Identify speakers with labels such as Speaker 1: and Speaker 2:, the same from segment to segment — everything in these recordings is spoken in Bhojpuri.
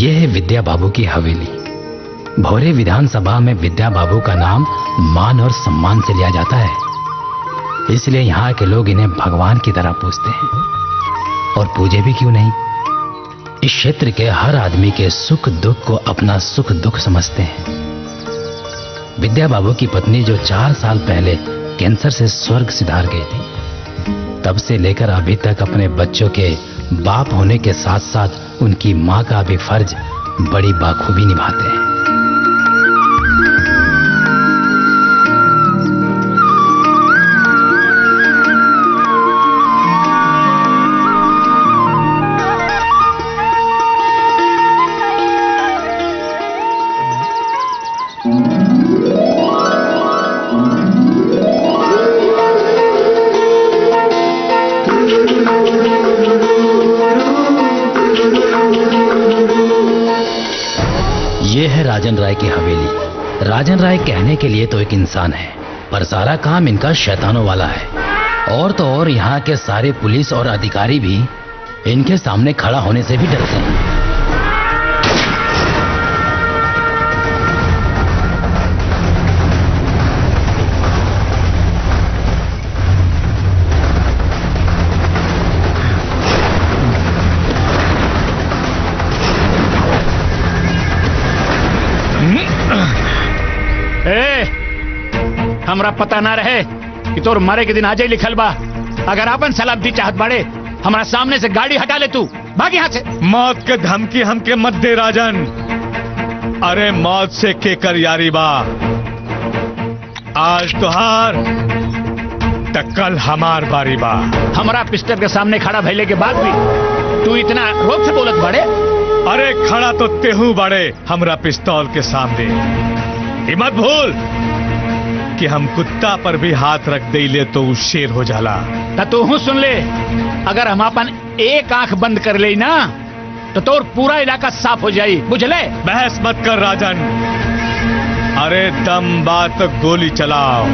Speaker 1: ये है विद्या बाबू की हवेली। भोरे विधानसभा में विद्या बाबू का नाम मान और सम्मान से लिया जाता है, इसलिए यहाँ के लोग इन्हें भगवान की तरह पूजते हैं। और पूजे भी क्यों नहीं, इस क्षेत्र के हर आदमी के सुख दुख को अपना सुख दुख समझते हैं। विद्या बाबू की पत्नी जो 4 साल पहले कैंसर से स्वर्ग सिधार गई थी, तब से लेकर अभी तक अपने बच्चों के बाप होने के साथ साथ उनकी मां का भी फर्ज बड़ी बाखूबी निभाते हैं। ये है राजन राय की हवेली। राजन राय कहने के लिए तो एक इंसान है, पर सारा काम इनका शैतानों वाला है। और तो और यहाँ के सारे पुलिस और अधिकारी भी इनके सामने खड़ा होने से भी डरते हैं।
Speaker 2: हमरा पता ना रहे कि तोर मरे के दिन आज ही लिखल बा। अगर अपन सलामती चाहत बाड़े हमारा सामने से गाड़ी हटा ले, तू भाग यहाँ से।
Speaker 3: मौत के धमकी हमके मत दे राजन। अरे मौत से के कर यारी बा। आज तुहार त कल हमार बारी बा।
Speaker 2: हमारा पिस्टल के सामने खड़ा भइले के बाद भी तू इतना रोक से बोलत बाड़े।
Speaker 3: अरे खड़ा तो तेहू बाड़े हमरा पिस्तौल के सामने। हिम्मत भूल कि हम कुत्ता पर भी हाथ रख दे तो वो शेर हो जाला।
Speaker 2: तू हूँ सुन ले, अगर हम अपन एक आंख बंद कर ले ना तो तोर पूरा इलाका साफ हो जाई, बुझले?
Speaker 3: बहस मत कर राजन। अरे दम बात गोली चलाओ।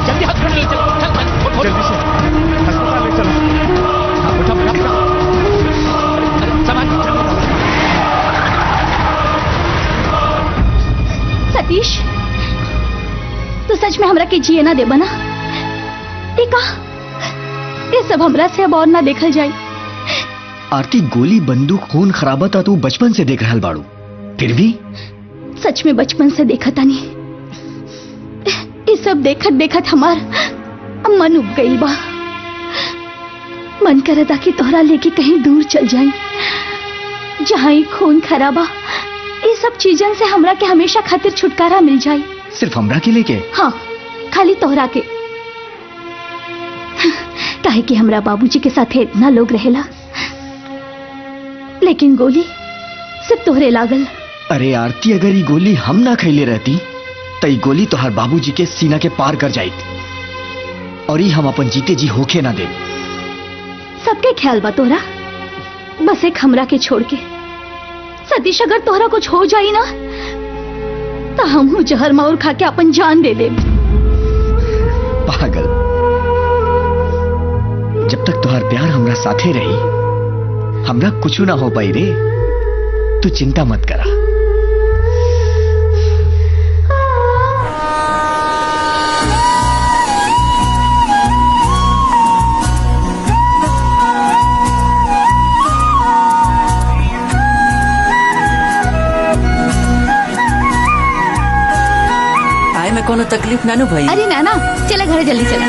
Speaker 2: जल्दी हॉस्पिटल ले चलो।
Speaker 3: जल्दी से अस्पताल ले चलो।
Speaker 4: सतीश, तू सच में हमरा के जिए ना देबा ना? ये सब हमरा से अब और ना देखल जाए।
Speaker 5: आरती, गोली बंदूक खून खराबा था तू बचपन से देख रहल बाड़ू, फिर भी
Speaker 4: सच में बचपन से देखा था नहीं। ये सब देखत देखत हमार मन उब गई बा। मन करता कि तोहरा लेके कहीं दूर चल जाई, जहाँ ही खून खराबा, ये सब चीजन से हमरा के हमेशा खातिर छुटकारा मिल जाए।
Speaker 5: सिर्फ हमरा के लेके?
Speaker 4: हाँ, खाली तोहरा के। काहे कि हमरा बाबूजी के साथ इतना लोग रहेला, लेकिन गोली सिर्फ तोहरे लागल।
Speaker 5: अरे आरती, अगर ये गोली हम ना खैले रहती तो ये गोली तोहर बाबूजी के सीना के पार कर जाई, और ये हम अपन जीते जी होके ना दे।
Speaker 4: सबके ख्याल बा तोहरा, बस एक हमरा के छोड़ के। सतीश, अगर तोहरा कुछ हो जाई ना तो हम जहर माउर खा के अपन जान दे दे।
Speaker 5: पागल, जब तक तुहार प्यार हमरा साथे रही हमरा कुछ ना हो पाई रे। तू चिंता मत करा।
Speaker 6: आए में कोनो तकलीफ नानू भाई?
Speaker 4: अरे नाना, चला घर जल्दी चला।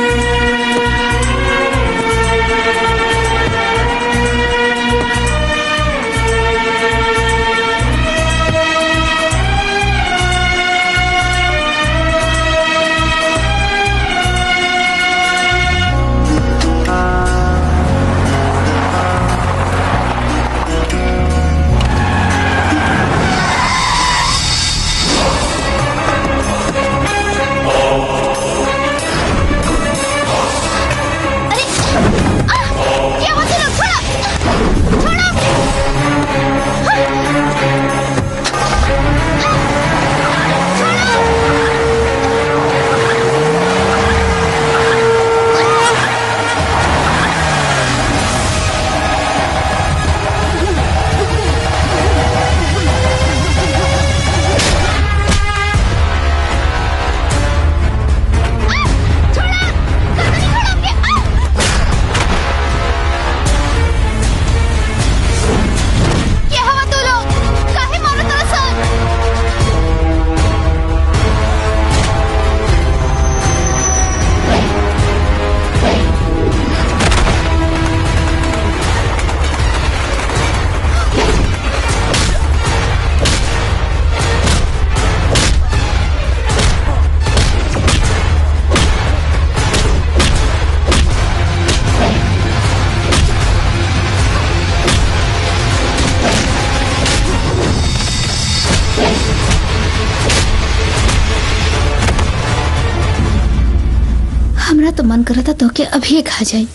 Speaker 4: हमरा तो मन करा था तो के अभी खा जाए,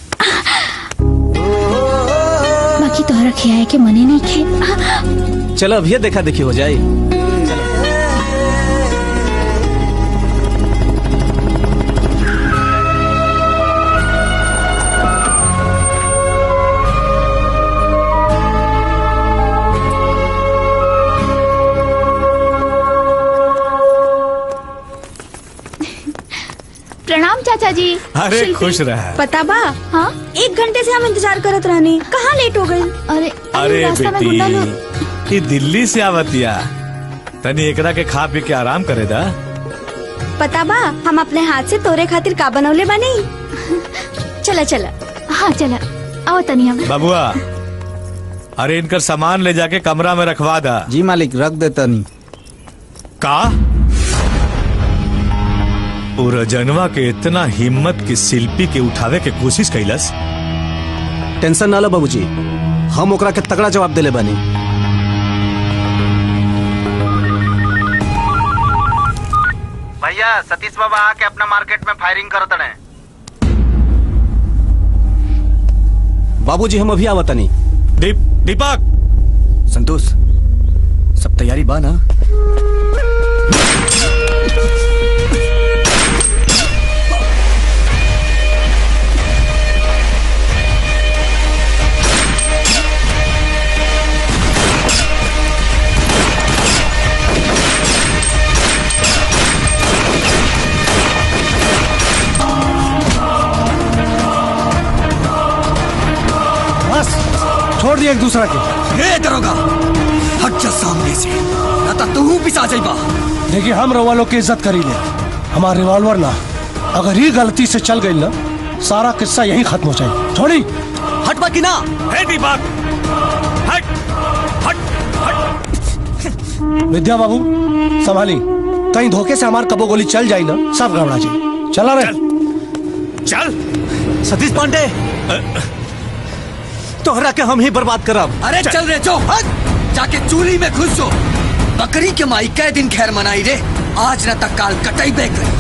Speaker 4: बाकी तोहरा खियाए के मने नहीं खे।
Speaker 7: चलो अभी देखा देखी हो जाए।
Speaker 4: प्रणाम चाचा जी।
Speaker 3: अरे
Speaker 4: शिल्पी।
Speaker 3: खुश रहा।
Speaker 8: पता बा,
Speaker 4: हाँ
Speaker 8: 1 घंटे से हम इंतजार करत रहनी, कहाँ लेट हो गई?
Speaker 4: अरे
Speaker 3: अरे
Speaker 4: रास्ता में गुंडा लोग।
Speaker 3: बेटी ये दिल्ली से आवतिया, तनी एकरा के खा पी के आराम करे दा।
Speaker 8: पता बा, हम अपने हाथ से तोरे खातिर का बनौले बानी। चला चला।
Speaker 4: हाँ चला आओ तनिया में।
Speaker 3: बाबुआ अरे इनकर सामान ले जाके कमरा में रखवा दा।
Speaker 9: जी मालिक, रख देता नहीं।
Speaker 3: का पूरा जनवा के इतना हिम्मत की शिल्पी के उठावे के कोशिश कैलस।
Speaker 7: टेंशन ना लो बाबूजी, हम ओकरा के तगड़ा जवाब देले बानी।
Speaker 9: भैया सतीश बाबा आके अपना मार्केट में फायरिंग करत रहे।
Speaker 7: बाबूजी हम अभी आवतनी।
Speaker 3: दीपक
Speaker 5: संतोष, सब तैयारी बा ना?
Speaker 7: छोड़ दिया एक दूसरा के।
Speaker 5: ए दरोगा, हट जा सामने से, ना तो तू पिसा जाइबा।
Speaker 10: देखिए हम रवा लोग की इज्जत करी ले, हमारा रिवॉल्वर ना, अगर ये गलती से चल गई ना सारा किस्सा यहीं खत्म हो जाए। छोड़ी
Speaker 5: हटबा की ना?
Speaker 3: हे दीपक हट हट हट।
Speaker 10: विद्या बाबू संभाली, कहीं धोखे से हमार कबो गोली चल जाए ना सब गड़बड़ा जाए। चला रे
Speaker 3: चल।
Speaker 7: सतीश पांडे तोहरा के हम ही बर्बाद करब।
Speaker 5: अरे चल रे जो, जाके चूल्ही में घुस जो। बकरी के माई कै दिन खैर मनाई रे, आज न तक काल कटाई बे करी।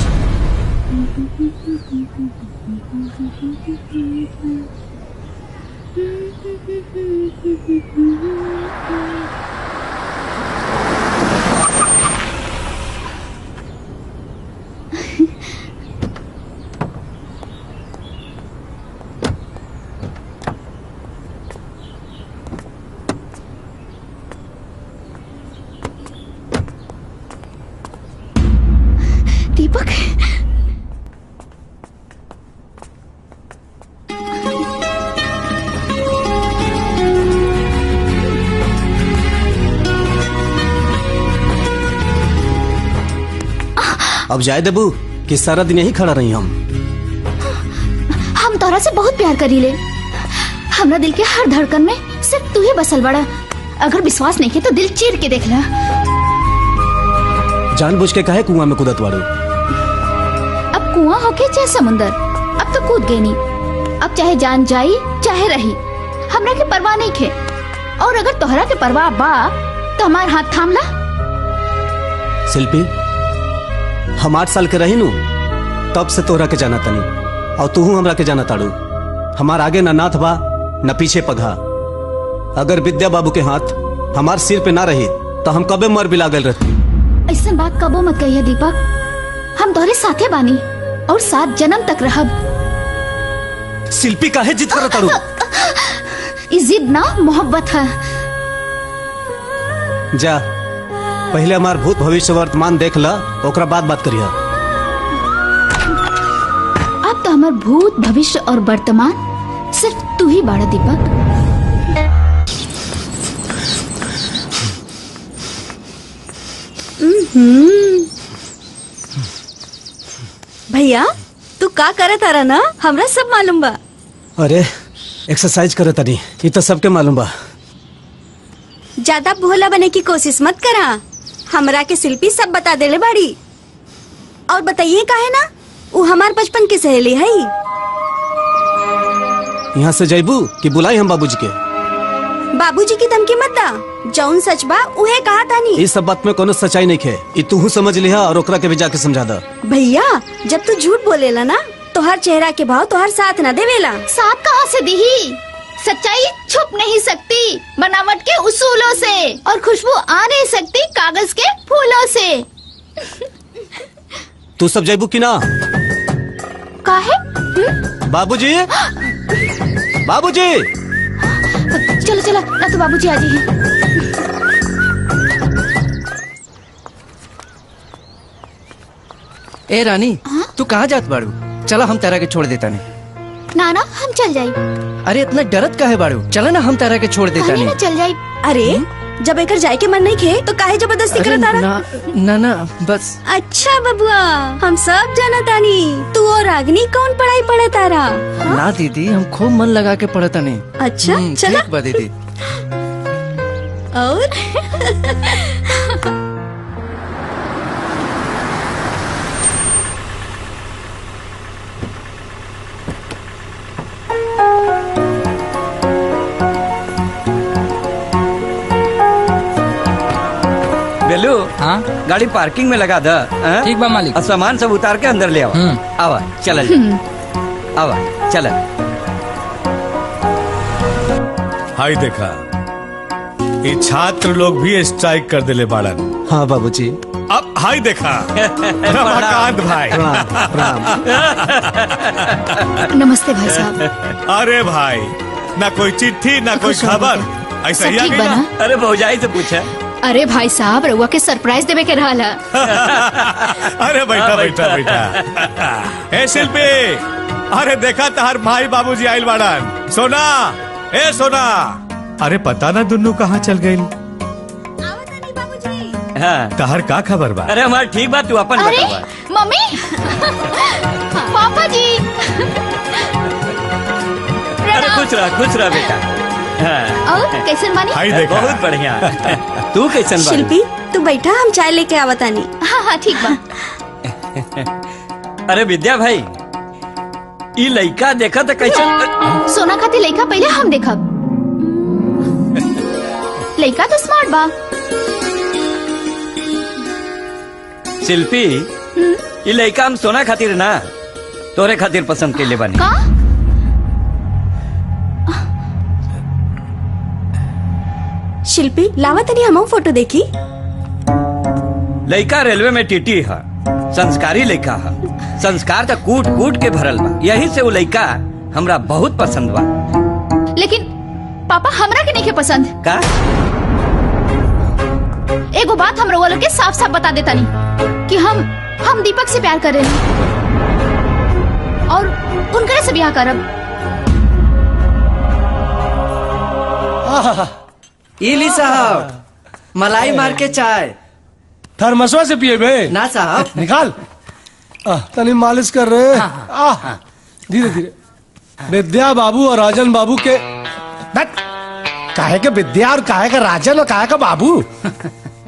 Speaker 4: दीपक
Speaker 7: अब जाए देबू कि सारा दिन यही खड़ा रही हम
Speaker 4: तोरा से बहुत प्यार करी ले। हमरा दिल के हर धड़कन में सिर्फ तू ही बसल बड़ा। अगर विश्वास नहीं है तो दिल चीर के देख ला।
Speaker 7: जानबूझ के काहे कुआं में कूदत वाड़ू?
Speaker 4: अब कुआं होके चाहे समुंदर, अब तो कूद गई नहीं। अब चाहे जान जाई चाहे रही, हमरा के परवाह नहीं खे। और अगर तोहरा के परवाह बा तो हमार हाथ थाम ला।
Speaker 7: शिल्पी हम 8 साल के रही नू, तब से तोहरा के जाना तनी, और तू हमरा के जाना ताड़ू। हमार आगे न नाथ बा न पीछे पगहा। अगर विद्या बाबू के हाथ हमार सिर पे ना रही तो हम कबे मर भी लागल रहती।
Speaker 4: ऐसा बात कबो मत कहिए दीपक, हम तोहरे साथे बानी और 7 जन्म तक रहब।
Speaker 7: शिल्पी काहे जिद करत ताड़ू?
Speaker 4: ई जिद ना मोहब्बत है।
Speaker 7: जा पहले हमार भूत भविष्य वर्तमान देख ला, ओकरा बाद बात करिया।
Speaker 4: अब तो हमार भूत भविष्य और वर्तमान सिर्फ तू ही बाड़ा दीपक।
Speaker 8: भैया तू का करत तारा ना, हमरा सब मालूम बा।
Speaker 7: अरे एक्सरसाइज करे तनी, ये तो सबके मालूम बा।
Speaker 8: ज्यादा भोला बने की कोशिश मत करा, हमरा के शिल्पी सब बता देले बाड़ी। और बताइए काहे ना, वो हमार बचपन की सहेली है।
Speaker 7: यहाँ से जैबू कि बुलाई हम बाबूजी के?
Speaker 8: बाबूजी की धमकी मत दा। जौन सच बा उहे कहा तानी।
Speaker 7: इस सब बात में कोनो सच्चाई नहीं है। ई तू समझ लिहा और ओकरा के भी जाके समझा दा।
Speaker 8: भैया जब तू झूठ बोलेला ना तो हर चेहरा के भाव तो हर साथ न देवेला।
Speaker 4: साथ कहाँ से दी? सच्चाई छुप नहीं सकती बनावट के उसूलों से, और खुशबू आ नहीं सकती कागज के फूलों से।
Speaker 7: तू सब जयबू की ना?
Speaker 4: काहे?
Speaker 7: बाबूजी, बाबूजी,
Speaker 4: चलो चलो ना तो बाबूजी आ जाइए।
Speaker 6: ए रानी, तू कहाँ जात बाड़ू? चला हम तारा के छोड़ देता नहीं।
Speaker 4: ना ना हम चल जाए।
Speaker 6: अरे इतना डरत काहे बाड़ू? चला ना हम तारा के छोड़ देता नहीं।
Speaker 4: चल जाए।
Speaker 8: अरे जब एकर जाए के मन नहीं खे तो काहे जबरदस्ती करत तारा?
Speaker 6: ना बस।
Speaker 8: अच्छा बबुआ, हम सब जाना तानी तू और रागनी कौन पढ़ाई पढ़े तारा?
Speaker 6: ना दीदी, हम खूब मन लगा के पढ़ता नहीं।
Speaker 8: अच्छा चला।
Speaker 6: ठीक बा दीदी।
Speaker 8: और
Speaker 11: बेलू, हाँ गाड़ी पार्किंग में लगा दा।
Speaker 12: ठीक बा मालिक।
Speaker 11: और सामान सब उतार के अंदर ले आओ। आवा चल, आवा चल।
Speaker 3: हाय देखा, ये छात्र लोग भी स्ट्राइक कर दिले बाड़न।
Speaker 7: हाँ बाबूजी।
Speaker 3: अब हाय देखा रमाकांत भाई।
Speaker 4: नमस्ते भाई साहब।
Speaker 3: अरे भाई, ना कोई चिट्ठी ना कोई खबर, ऐसा ही आ गई ना?
Speaker 11: अरे भौजाई से पूछा।
Speaker 4: अरे भाई साहब, रउआ के सरप्राइज देवे के रहल।
Speaker 3: अरे बैठा बैठा बैठा। ए शिल्पी, अरे देखा तहार माई बाबूजी आइल बाड़न। सोना, ए सोना, अरे पता ना दुन्नू कहाँ चल गई।
Speaker 11: हाँ।
Speaker 3: तहार का खबर बा?
Speaker 11: अरे हमार ठीक बात, तू अपन
Speaker 4: अरे
Speaker 11: बतावा।
Speaker 4: मम्मी, पापा जी।
Speaker 11: अरे खुश रह बेटा। हाँ।
Speaker 4: और कैसन बानी?
Speaker 3: हाय देखा।
Speaker 11: बहुत बढ़िया। तू कैसन बानी?
Speaker 8: शिल्पी तू बैठा, हम चाय लेके आवतानी।
Speaker 4: हाँ ठीक बा।
Speaker 11: अरे विद्या भाई, ई लइका देखा तो कैसन?
Speaker 4: सोना खातिर लइका पहले हम देखब। लइका तो स्मार्ट बा।
Speaker 11: शिल्पी, ई लइका हम सोना खातिर ना तोरे खातिर पसंद के ले बानी।
Speaker 4: का?
Speaker 8: शिल्पी लावा तनी हम फोटो देखी।
Speaker 11: लइका रेलवे में टीटी है, संस्कारी लइका है। संस्कार तो कूट कूट के भरल बा। यही से वो लइका हमरा बहुत पसंद बा।
Speaker 4: लेकिन पापा हमरा के नहीं के पसंद।
Speaker 11: का?
Speaker 4: एगो बात हम रउआ लोग के साफ साफ बता देता नहीं कि हम दीपक से प्यार कर रहे हैं और उनकरे से ब्याह करब।
Speaker 6: इली साहब, मलाई मार के चाय।
Speaker 10: थर्मसवा से पिए बे?
Speaker 6: ना साहब।
Speaker 10: निकाल। तनी मालिश कर रहे। धीरे धीरे। विद्या बाबू और राजन बाबू के काहे के विद्या और काहे का राजन और काहे का बाबू?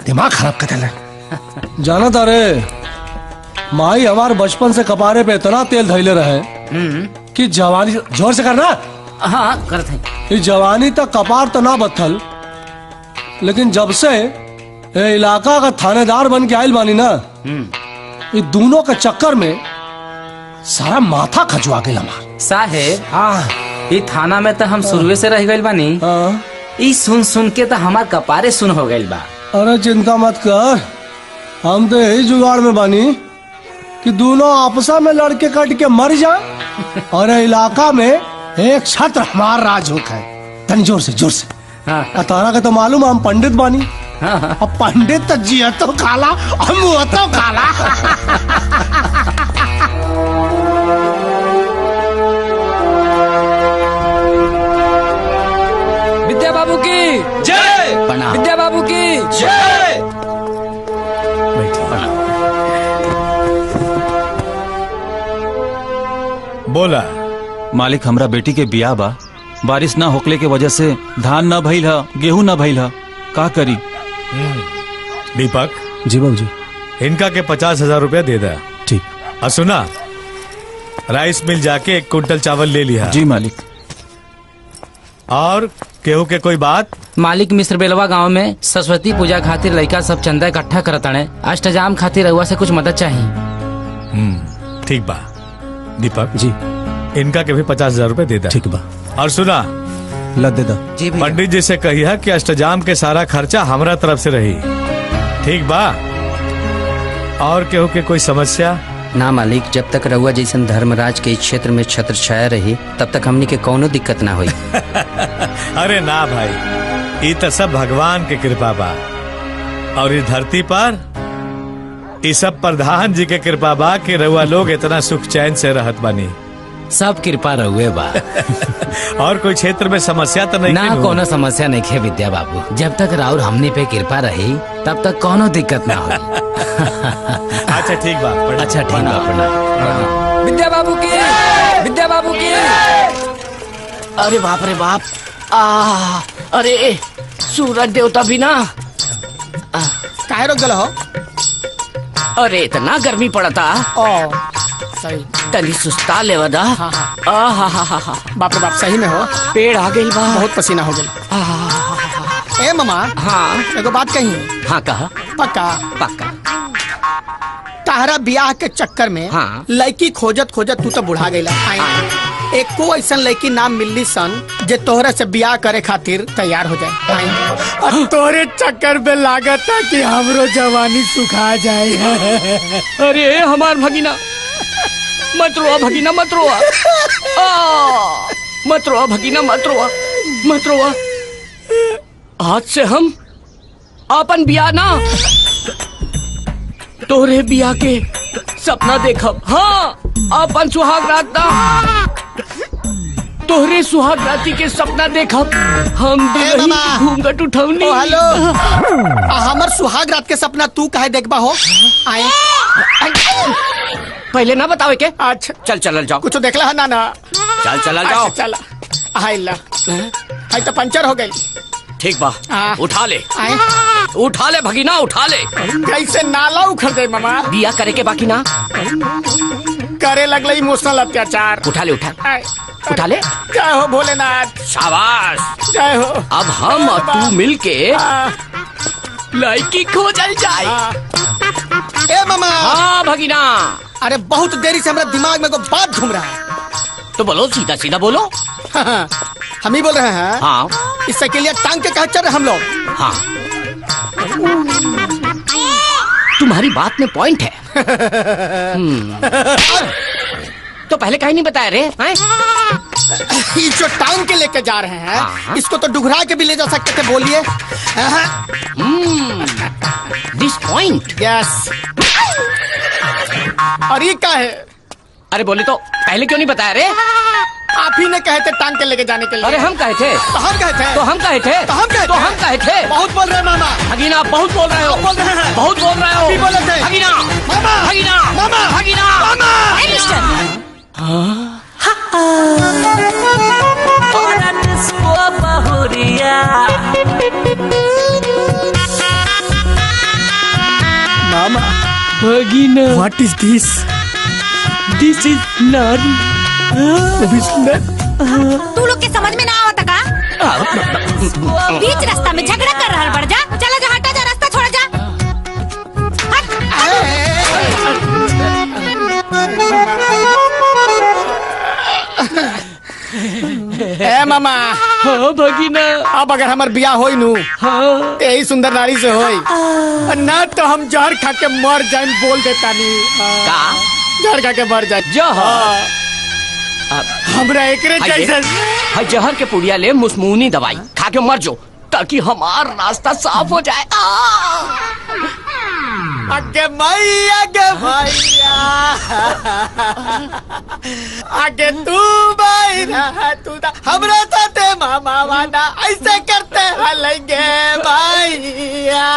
Speaker 10: दिमाग खराब कर दिला। जाना तारे, माई हमारे बचपन से कपारे पे इतना तेल धैले रहे कि जवानी, जोर से करना।
Speaker 12: हाँ करते हैं।
Speaker 10: इस जवानी तक कपार तो ना बत्थल, लेकिन जब से ये इलाका का थानेदार बन के आयल बानी ना, ये दोनों के चक्कर में सारा माथा खजुआ गया हमार।
Speaker 12: साहेब, हाँ ये थाना में तो हम शुरुए से रह गइल बानी। ई सुन सुन के तो हमार कपारे सुन हो गइल बा।
Speaker 10: अरे चिंता मत कर, हम तो यही जुगाड़ में बानी कि दोनों आपसा में लड़के कट के मर जाए और इलाका में एक छत्र हमार राज होता है। तनी जोर से जोर से। तारा का तो मालूम हम पंडित बानी। अब पंडित तो जिया तो काला, हम वो तो काला।
Speaker 12: विद्या बाबू की
Speaker 11: जय।
Speaker 12: विद्या बाबू की
Speaker 11: जय।
Speaker 3: बोला
Speaker 13: मालिक, हमरा बेटी के बियाह बा। बारिश ना होकले के वजह से धान ना भइल ह, गेहूं ना भइल ह, का करी?
Speaker 3: दीपक।
Speaker 13: जी बाबूजी।
Speaker 3: इनका के 50,000 रुपया दे दा।
Speaker 13: ठीक।
Speaker 3: और सुना, राइस मिल जाके 1 कुंटल चावल ले लिया।
Speaker 13: जी मालिक।
Speaker 3: और केहू के कोई बात?
Speaker 12: मालिक मिश्र बेलवा गांव में सरस्वती पूजा खातिर लड़का सब चंदा इकट्ठा करताने। अष्टजाम खातिर रउआ से कुछ मदद चाहिए।
Speaker 3: ठीक बा दीपक जी, इनका के भी 50,000 रुपए दे दे।
Speaker 7: ठीक बा।
Speaker 3: और सुना,
Speaker 7: ला दे दा।
Speaker 12: जी भैया।
Speaker 3: पंडित जी से कही है कि अष्टजाम के सारा खर्चा हमरा तरफ से रही। ठीक बा? और केहू के कोई समस्या?
Speaker 6: ना मालिक, जब तक रउआ जैसन धर्मराज के इस क्षेत्र में छत्र छाया रही तब तक हमनी के कौनो दिक्कत ना हुई।
Speaker 3: अरे ना भाई, ये तो सब भगवान के कृपा बा। और इस धरती पर ये सब प्रधान जी के कृपा बा कि रउआ लोग इतना सुख चैन से रहत बानी।
Speaker 12: सब कृपा रहुए बा।
Speaker 3: और कोई क्षेत्र में समस्या तो नहीं?
Speaker 12: ना कोनो समस्या नहीं है विद्या बाबू। जब तक राउर हमनी पे कृपा रही तब तक कोनो दिक्कत ना हो।
Speaker 3: अच्छा ठीक बा।
Speaker 12: अच्छा ठीक बा। प्रणाम।
Speaker 14: विद्या बाबू की, विद्या बाबू की।
Speaker 15: अरे बाप रे बाप। अरे सूरज देवता भी ना
Speaker 14: काहे रोक गल हो?
Speaker 15: अरे इतना गर्मी पड़ता।
Speaker 14: सही
Speaker 15: तनी सुस्ता ले वदा।
Speaker 14: बाप रे बाप, सही में हो।
Speaker 15: पेड़ आ गई बा,
Speaker 14: बहुत पसीना हो गया। ए मामा।
Speaker 15: हाँ
Speaker 14: एगो बात कही।
Speaker 15: हाँ कहा।
Speaker 14: पक्का
Speaker 15: पक्का।
Speaker 14: ताहरा ब्याह के चक्कर में
Speaker 15: हाँ।
Speaker 14: लड़की खोजत खोजत तू तो बुढ़ा गईला। एको ऐसा लड़की नाम मिलली सन जे तोहरा से ब्याह करे खातिर तैयार हो जाए। और तोरे चक्कर में लागत है कि हमरो जवानी सुखा जाए।
Speaker 15: अरे हमार भगीना मत रोआ, भगीना मत रोआ। मत रोआ भगीना, मत रोआ, मत रोआ। आज से हम अपन बिया ना तोरे बिया के सपना देखब। हाँ, अपन सुहाग रात ना तोहरे सुहाग राती के सपना देखब। हम घूंघट उठौनी।
Speaker 14: हेलो, हमर सुहाग रात के सपना तू काहे देखबा हो? आए
Speaker 15: पहले ना बतावे के।
Speaker 14: अच्छा
Speaker 15: चल चल जाओ।
Speaker 14: कुछ देखला है ना?
Speaker 15: चल चल जाओ।
Speaker 14: चल आइला। हाय तो पंचर हो गई।
Speaker 15: ठीक बा, उठा ले। उठा ले भगीना, उठा ले।
Speaker 14: कैसे नाला उखड़ गई मामा?
Speaker 15: बिया करे के बाकी ना
Speaker 14: करे लगले इमोशनल अत्याचार।
Speaker 15: उठा ले, उठा उठा ले।
Speaker 14: जय हो भोलेनाथ।
Speaker 15: शाबाश।
Speaker 14: जय हो।
Speaker 15: अब हम और तू मिलके लड़की खोजल जाए।
Speaker 14: ए मामा।
Speaker 15: हाँ भगीना।
Speaker 14: अरे बहुत देरी से हमारे दिमाग में को बात घूम रहा है।
Speaker 15: तो बोलो, सीधा सीधा बोलो।
Speaker 14: हम ही बोल रहे हैं।
Speaker 15: हाँ।
Speaker 14: इससे के लिए टांग के कहा चल रहे हम लोग।
Speaker 15: हाँ, तुम्हारी बात में पॉइंट है। तो पहले कहीं नहीं बताया रे?
Speaker 14: ये जो टांग के लेके जा रहे हैं इसको तो डुघरा के भी ले जा सकते थे। बोलिए।
Speaker 15: दिस पॉइंट।
Speaker 14: यस। और ये क्या है?
Speaker 15: अरे बोले तो पहले क्यों नहीं बताया रे?
Speaker 14: आप ही ने कहे थे टांग के लेके जाने के लिए।
Speaker 15: अरे हम कहे थे।
Speaker 14: तो हम कहे थे।
Speaker 15: तो हम कहे थे।
Speaker 14: तो हम कहे थे।
Speaker 15: तो हम कहे थे।
Speaker 14: बहुत बोल रहे हैं मामा।
Speaker 15: भगीना आप बहुत बोल रहे हो।
Speaker 14: बोल रहे हैं।
Speaker 15: बहुत बोल रहे हो।
Speaker 14: आप ही बोले थे।
Speaker 15: भगीना।
Speaker 14: मामा।
Speaker 15: भगीना।
Speaker 14: मामा।
Speaker 15: भगीना।
Speaker 14: मामा।
Speaker 15: मामा। भगीना।
Speaker 14: What is this?
Speaker 15: This is not.
Speaker 8: तू लोग के समझ में ना आवता का? बीच रास्ता में झगड़ा कर रहा बढ़ जा। चला जा, हटा जा, रास्ता छोड़ जा।
Speaker 14: ए मामा।
Speaker 15: हाँ भगीना।
Speaker 14: अब अगर हमार बियाह होई नू, यही सुंदर नारी से होई ना तो हम जहर खा के मर जाए। बोल देता नहीं
Speaker 15: का?
Speaker 14: जहर खा के मर जाए।
Speaker 15: जहर?
Speaker 14: हमरा एकरे जैसे
Speaker 15: जहर के पुड़िया ले मुस्मूनी दवाई खा के मर जाओ ताकि हमारा रास्ता साफ हो जाए।
Speaker 14: आगे मैया, आगे मैया, आगे तू मैया, तू हमरा साथे मामा वाना ऐसे करते हलेंगे मैया।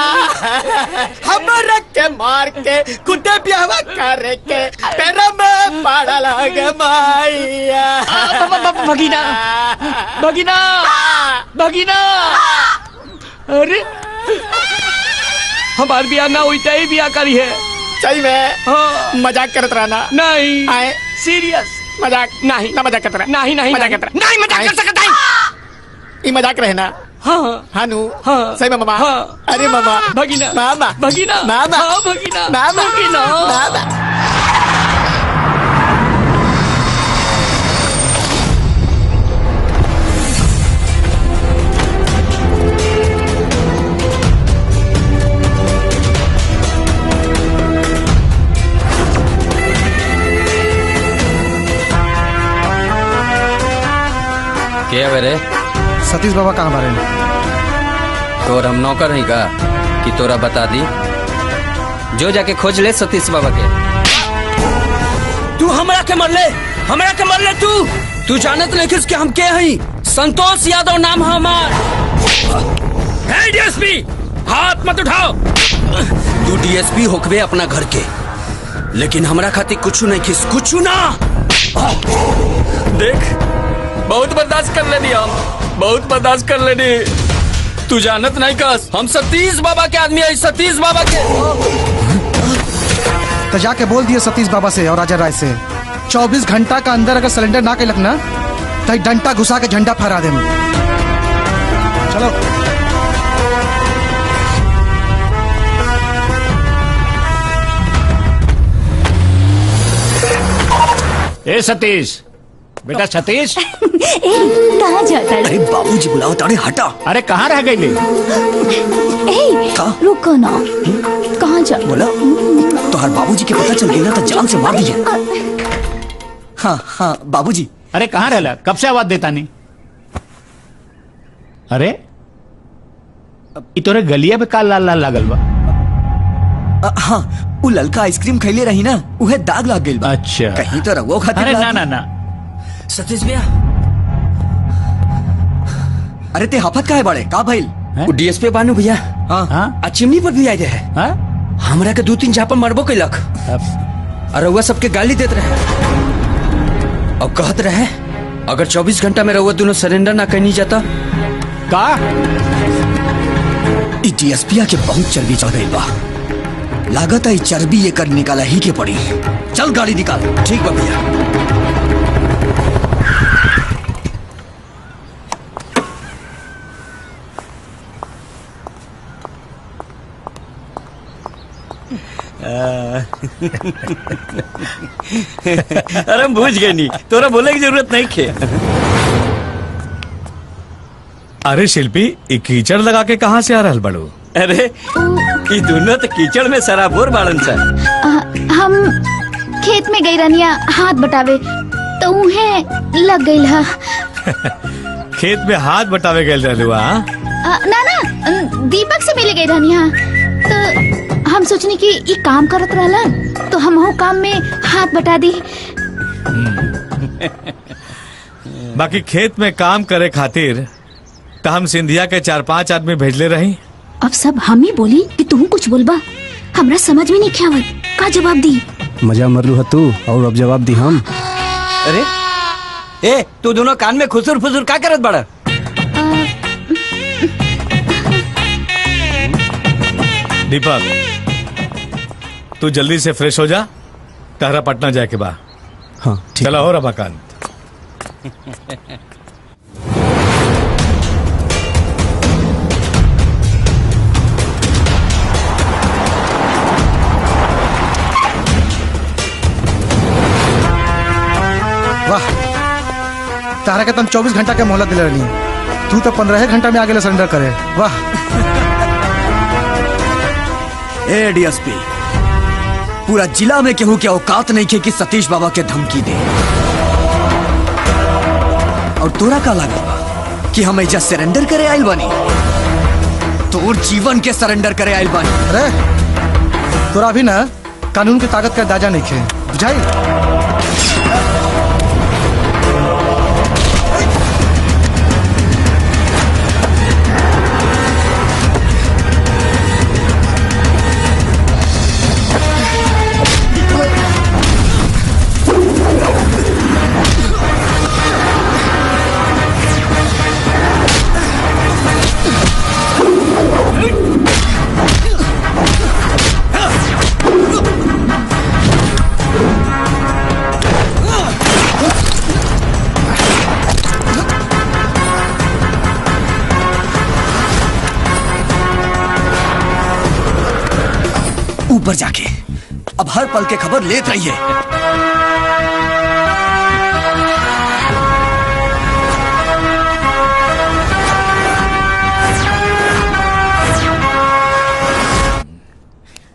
Speaker 14: हम रख के मार के कुटे ब्याह करे के तेरा में पड़ा लगे मैया।
Speaker 15: भगीना, भगीना, भगीना। अरे हमार बिया ना हुई तई बिया करी है।
Speaker 14: सही में मजाक करत रहना?
Speaker 15: नहीं
Speaker 14: आए
Speaker 15: सीरियस
Speaker 14: मजाक।
Speaker 15: नहीं
Speaker 14: ना मजाक करत रहा।
Speaker 15: नहीं नहीं
Speaker 14: मजाक करत रहा।
Speaker 15: नहीं मजाक कर सकता है।
Speaker 14: ये मजाक रहे ना?
Speaker 15: हाँ
Speaker 14: हानू
Speaker 15: हाँ
Speaker 14: सही में मामा?
Speaker 15: हाँ
Speaker 14: अरे मामा
Speaker 15: भगीना
Speaker 14: मामा
Speaker 15: भगीना
Speaker 14: मामा
Speaker 15: हाँ भगीना
Speaker 14: मामा
Speaker 15: भगीना
Speaker 14: मामा।
Speaker 6: क्या रे?
Speaker 16: सतीश बाबा कहाँ बारे?
Speaker 6: तोर हम नौकर नहीं का कि तोरा बता दी? जो जाके खोज ले सतीश बाबा के।
Speaker 15: तू हमरा के मर ले तू जानत नहीं किस के हम के हई? संतोष यादव नाम है हमार। हे डीएसपी हाथ मत उठाओ।
Speaker 6: तू डीएसपी होकबे अपना घर के, लेकिन हमरा खातिर कुछ नहीं खिस, कुछ ना।
Speaker 15: देख बहुत बर्दाश्त कर लेनी, हम बहुत बर्दाश्त कर लेनी। तू जानत नहीं कस हम सतीश बाबा के आदमी है, सतीश बाबा के।
Speaker 16: तो जाके बोल दिए सतीश बाबा से और राजा राय से 24 घंटा का अंदर अगर सिलेंडर ना के लगना तो डंटा घुसा के झंडा फहरा दे। चलो
Speaker 2: ए सतीश, बेटा सतीश
Speaker 4: कहाँ जाता है?
Speaker 5: अरे बाबूजी बुलाओ ताड़े, हटा।
Speaker 2: अरे कहाँ रह गई ले?
Speaker 4: रुको ना, कहाँ जा?
Speaker 5: बोला तो हर बाबूजी के पता चल गई ना तो जान से मार दिया। हाँ हाँ बाबूजी।
Speaker 2: अरे कहाँ रहला? कब से आवाज देता नहीं? अरे तोरे गलिया पे का लाल लाल लागल बा?
Speaker 5: हाँ वो ललका आइसक्रीम खैले रही ना, उहे दाग लाग गई बा।
Speaker 2: अच्छा
Speaker 5: कहीं तो रवो खातिर।
Speaker 2: अरे ना ना ना
Speaker 6: सतीश भैया,
Speaker 5: अरे ते हाफत का है बड़े का भाई?
Speaker 6: वो डीएसपी बानू भैया
Speaker 2: हाँ
Speaker 6: चिमनी पर भी आए रहे। हमरा के 2-3 झापा मारबो कैलक और रउआ सबके गाली देते रहे और कहत रहे अगर 24 घंटा में रउआ दोनों सरेंडर ना करनी जाता
Speaker 2: का
Speaker 5: डीएसपी के बहुत चर्बी चढ़ गई बा। लागत है चर्बी ये कर निकाला ही के पड़ी। चल गाड़ी निकाल। ठीक बा भैया।
Speaker 11: अरे हम बुझ गए नहीं, तोरा बोले की जरूरत नहीं खे।
Speaker 3: अरे शिल्पी, ये कीचड़ लगा के कहाँ से आ रहा बड़ू?
Speaker 11: अरे ये दोनों तो कीचड़ में सराबोर बाड़न सा।
Speaker 4: हम खेत में गई रनिया हाथ बटावे तो उन्हें लग गई हा।
Speaker 3: खेत में हाथ बटावे गए रहलू?
Speaker 4: ना ना दीपक से मिले गई रनिया तो हम सोचनी कि ये काम करत रहला तो हम हो काम में हाथ बटा दी।
Speaker 3: बाकी खेत में काम करे खातिर तो हम सिंधिया के 4-5 आदमी भेजले रही।
Speaker 4: अब सब हम ही बोली कि तू कुछ बोलबा, हमरा समझ में नहीं ख्यावत का जवाब दी।
Speaker 7: मजा मरलू है तू और अब जवाब दी हम।
Speaker 11: अरे ए तू दोनों कान में खुसुर फुसुर का करत बड़ा?
Speaker 3: दीपक तू जल्दी से फ्रेश हो जा, तारा पटना जाए के बा।
Speaker 7: हाँ
Speaker 3: चला हो रमाकांत।
Speaker 16: वाह, तारा के तुम 24 घंटा के मोहलत दिले रही, तू तो 15 घंटा में आगे सरेंडर करे। वाह।
Speaker 5: ए डीएसपी, पूरा जिला में केहू के औकात नहीं खे कि सतीश बाबा के धमकी दे। और तोरा का लगा कि हम एजा सरेंडर करे आइल बानी? तोर जीवन के सरेंडर करे आइल बानी।
Speaker 16: अरे तोरा भी ना कानून की ताकत का अंदाजा नहीं खे, बुझाई?
Speaker 15: ऊपर जाके अब हर पल के खबर लेत रहिए।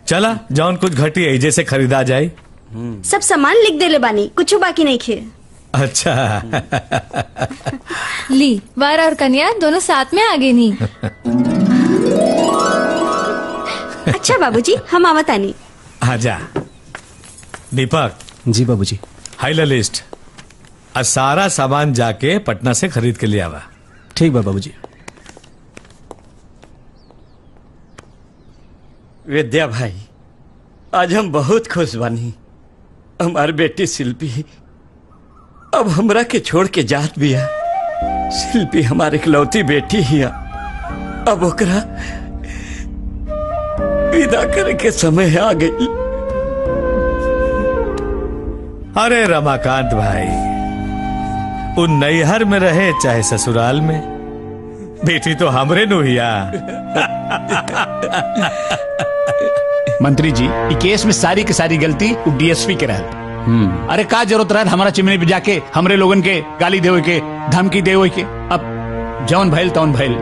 Speaker 3: चला जौन कुछ घटी एजे से खरीदा जाए।
Speaker 8: सब सामान लिख देले बानी, कुछ बाकी नहीं खे।
Speaker 3: अच्छा
Speaker 17: ली वर और कन्या दोनों साथ में आगे नहीं।
Speaker 8: अच्छा बाबूजी हम आवतानी।
Speaker 3: आजा दीपक।
Speaker 7: जी बाबूजी।
Speaker 3: हाइला लिस्ट और सारा सामान जाके पटना से खरीद के ले आवा।
Speaker 7: ठीक बा बाबूजी।
Speaker 11: विद्या भाई, आज हम बहुत खुश बानी। हमार बेटी शिल्पी अब हमरा के छोड़ के जात बिया। शिल्पी हमारे इकलौती बेटी ही है। अब ओकरा विदा करे के समय आ गई।
Speaker 3: अरे रमाकांत भाई, उन नैहर में रहे चाहे ससुराल में, बेटी तो हमरे नुहिया।
Speaker 2: मंत्री जी, ई केस में सारी की सारी गलती डीएसपी के रहल। अरे का जरूरत रहल हमारा चिमनी पे जाके हमरे लोगन के गाली देवे के, धमकी देवे के। अब जौन भइल तौन भइल।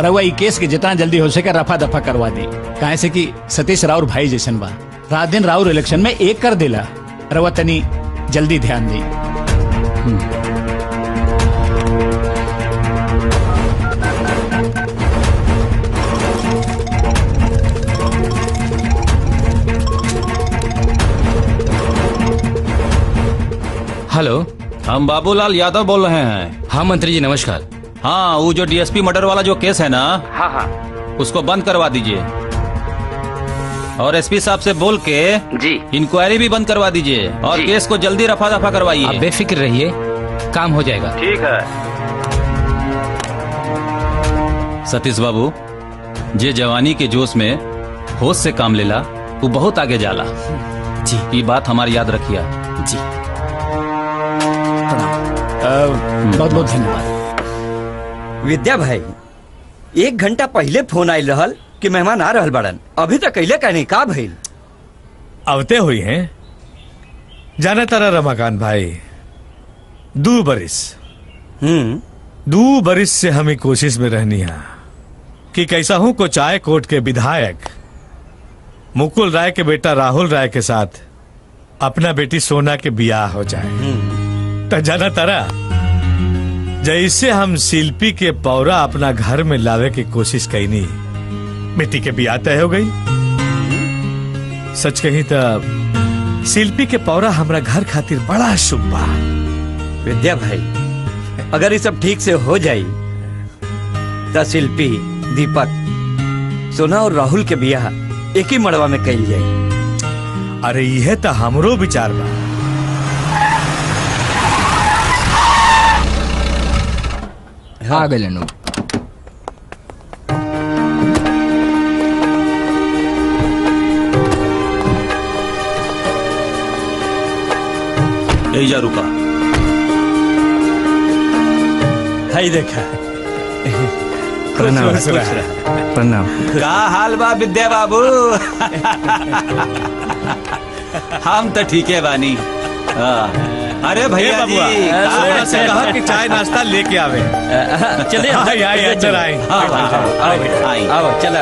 Speaker 2: रउआ ई केस के जितना जल्दी हो सके रफा दफा करवा दी। काहे से कि सतीश राउर भाई जैसन बा। रात दिन राउर इलेक्शन में एक कर देला। रउआ तनी जल्दी ध्यान दी।
Speaker 13: हेलो, हम बाबूलाल यादव बोल रहे हैं।
Speaker 12: हाँ मंत्री जी नमस्कार।
Speaker 13: हाँ, वो जो डीएसपी मर्डर वाला जो केस है ना,
Speaker 12: हाँ हाँ,
Speaker 13: उसको बंद करवा दीजिए। और एसपी साहब से बोल के
Speaker 12: जी
Speaker 13: इंक्वायरी भी बंद करवा दीजिए और केस को जल्दी रफा दफा करवाइए।
Speaker 1: आप बेफिक्र रहिए, काम हो जाएगा।
Speaker 12: ठीक है।
Speaker 13: सतीश बाबू, जे जवानी के जोश में होश से काम लेला वो बहुत आगे जाला। जी, ये बात हमारी याद रखिए।
Speaker 12: जी
Speaker 2: बहुत बहुत धन्यवाद।
Speaker 11: विद्या भाई, 1 घंटा पहले फोन आयल रहल कि मेहमान आ रहल बड़न। अभी तक अइले का नहीं, का भइल?
Speaker 3: अवते हुई हैं। जाना तारा रमाकांत भाई, 2 बरिस से हमें कोशिश में रहनी है कि कैसा हूं को चाय कोट के विधायक मुकुल राय के बेटा राहुल राय के साथ अपना बेटी सोना के ब्याह हो जाए। तो जाना तारा, जैसे हम शिल्पी के पौरा अपना घर में लावे की कोशिश कैनी, बेटी के ब्याह तय हो गई। सच कही तो शिल्पी के पौरा हमरा घर खातिर बड़ा शुभ बा।
Speaker 11: विद्या भाई, अगर ये सब ठीक से हो जाई तो शिल्पी, दीपक, सोना और राहुल के ब्याह एक ही मड़वा में कइल जाई।
Speaker 3: अरे यह तो हमरो विचार बा।
Speaker 12: आ गए नु।
Speaker 13: जा रुका।
Speaker 11: हाय देखा।
Speaker 12: प्रणाम प्रणाम।
Speaker 13: का हाल बा विद्या बाबू? हम तो ठीक है बानी। अरे भैया जी,
Speaker 3: सोना से कहा कि चाय नाश्ता लेके आवे।
Speaker 11: चले
Speaker 3: अंदर आए।
Speaker 11: आओ चला।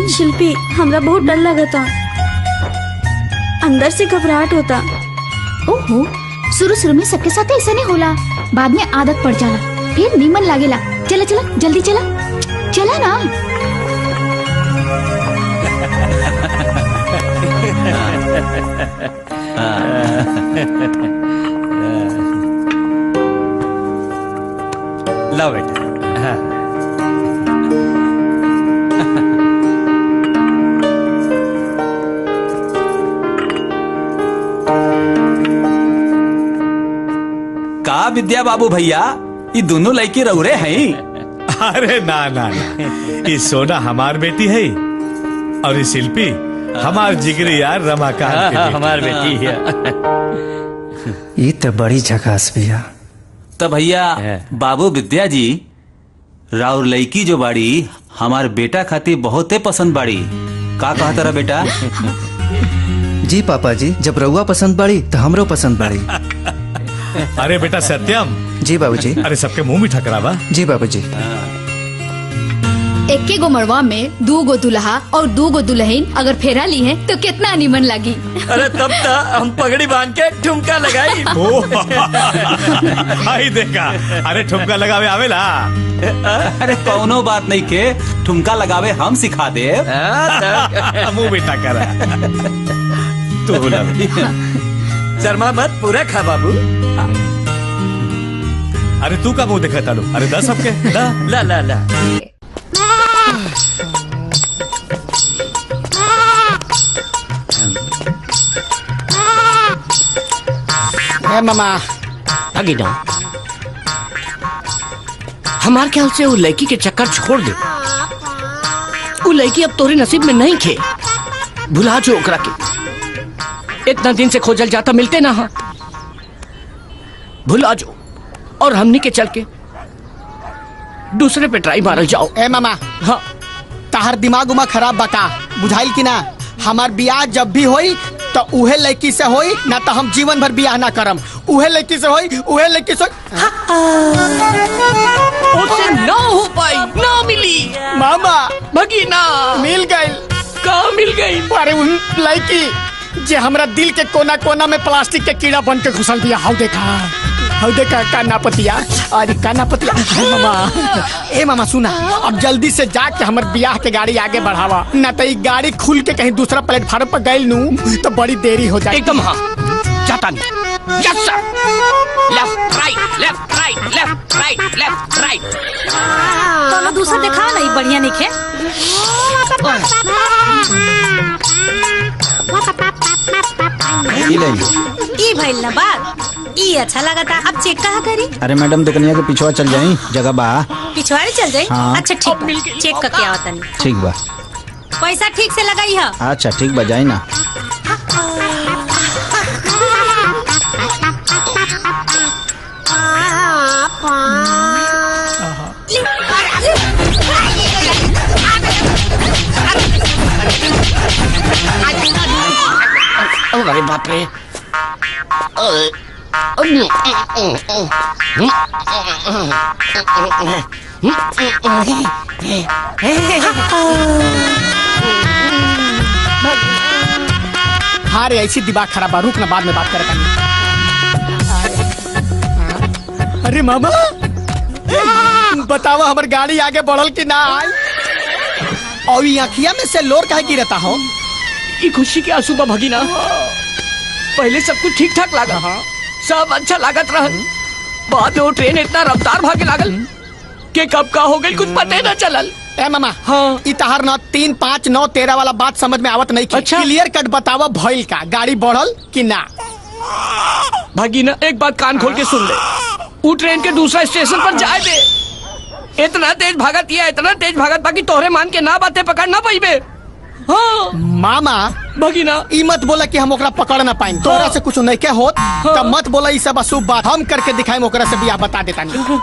Speaker 8: शिल्पी, हमरा बहुत डर लगता। अंदर से घबराहट होता।
Speaker 4: ओहो, शुरू में सबके साथ ऐसा नहीं होला, बाद में आदत पड़ जाला, फिर नीमन लागेला। चला चला जल्दी चला, चला ना।
Speaker 11: लो बेटा।
Speaker 13: का विद्या बाबू भैया, ये दोनों लड़की रउरे हैं?
Speaker 3: अरे ना ना ना, ये सोना हमार बेटी है और ये शिल्पी हमार जिगरी यार रमाकांत की बेटी।
Speaker 11: हमार बेटी है।
Speaker 6: ये तो बड़ी झकास भैया।
Speaker 13: तो भैया बाबू विद्या जी, राउर लड़की जो बाड़ी हमार बेटा खातिर बहुते पसंद बाड़ी। का कहा तारा बेटा?
Speaker 16: जी पापा जी, जब रउआ पसंद बाड़ी तो हमरो पसंद बाड़ी।
Speaker 3: अरे बेटा सत्यम।
Speaker 16: जी बाबूजी।
Speaker 3: अरे सबके मुंह मीठा करावा।
Speaker 16: जी बाबूजी।
Speaker 17: एक्के गो मड़वा में 2 गो दुल्हा और 2 गो दुल्हन अगर फेरा ली है तो कितना निमन लगी।
Speaker 11: अरे तब तक हम पगड़ी बांध के ठुमका लगाई।
Speaker 3: आई देखा, अरे ठुमका लगावे आवेला।
Speaker 13: अरे कौनो बात नहीं के, ठुमका लगावे हम सिखा दे।
Speaker 3: मुंह मीठा करा। तू बोला
Speaker 11: शर्मा मत, पूरा खा बाबू।
Speaker 3: अरे तू का मुंह देखा तालू? अरे दस सबके
Speaker 11: ला ला ला।
Speaker 14: मामा आगे जाओ। हमारे ख्याल से वो लड़की के चक्कर छोड़ दे। वो लड़की अब तोरे नसीब में नहीं खे। भुला जो ओकरा के। इतना दिन से खोजल जाता, मिलते ना। हाँ भुला जो और हमनी के चल के दूसरे पे ट्राई मारल जाओ।
Speaker 18: ए मामा,
Speaker 14: हाँ
Speaker 18: ताहर दिमाग उमा खराब बका, बुझाइल की ना? हमार बियाह जब भी होई तो उहे लड़की से होई, ना तो हम जीवन भर बियाह ना करम। उहे लड़की से होई, उहे लड़की से
Speaker 14: उससे ना हो पाई, ना मिली।
Speaker 18: मामा
Speaker 14: भगीना
Speaker 18: मिल गई।
Speaker 14: कहाँ मिल गई?
Speaker 18: अरे उन लड़की जे हमरा दिल के कोना कोना में प्लास्टिक के कीड़ा बन के घुसल दिया। हाउ देखा कानापतिया। अरे कानापतिया। मामा ए मामा सुना, अब जल्दी से जाके हमर बियाह के गाड़ी आगे बढ़ावा, ना तो गाड़ी खुल के कहीं दूसरा प्लेटफार्म पर गई नू तो बड़ी देरी हो जाए।
Speaker 14: एकदम हाँ, जाता नहीं। Yes sir. Left right left right left right left right.
Speaker 8: तो दूसरा दिखाओ नहीं, बढ़िया नहीं खे। ई भइल ना बात, ई अच्छा लगा था। अब चेक कहाँ करी?
Speaker 19: अरे मैडम दुकनिया के पिछवा चल जाई, जगह बा।
Speaker 8: पिछवाड़े चल जाई?
Speaker 19: हाँ।
Speaker 8: अच्छा ठीक बा, चेक करके आओ तनी।
Speaker 19: ठीक बा।
Speaker 8: पैसा ठीक से लगाई है?
Speaker 19: अच्छा ठीक बा, जाई ना।
Speaker 14: अरे बाप रे।
Speaker 18: हाँ रे, ऐसी दिमाग खराब है, रुक ना, बाद में बात करें। अरे मामा बताओ, हमारी गाड़ी आगे बढ़ल कि ना? और ये आँखिया में से लोर काहे गिरता हो?
Speaker 14: ये खुशी के आंसू बा भगीना। पहले सब कुछ ठीक ठाक लगा, सब अच्छा लागत रहा। बाद में वो ट्रेन इतना रफ्तार भागे लागल कि कब का हो गई कुछ पता ही न चलल।
Speaker 18: ए मामा, हाँ इतहार ना 3, 5, 9, 13 वाला बात समझ में आवत नहीं। अच्छा क्लियर कट बतावा, भइल का? गाड़ी बढ़ल कि ना?
Speaker 14: भगीना एक बात कान खोल के सुन ले, वो ट्रेन के दूसरा स्टेशन पर जाए दे। इतना तेज भागत या इतना तेज भागत बाकी तोहरे मान के ना बातें पकड़ ना पाइबे। हाँ
Speaker 18: मामा
Speaker 14: भगीना,
Speaker 18: ई मत बोला कि हम ओकरा पकड़ ना पाएं। तोरा से कुछ नहीं के होत तब मत बोला। ई सब अशुभ बात हम करके दिखाएं, ओकरा से बियाह बता देता नहीं।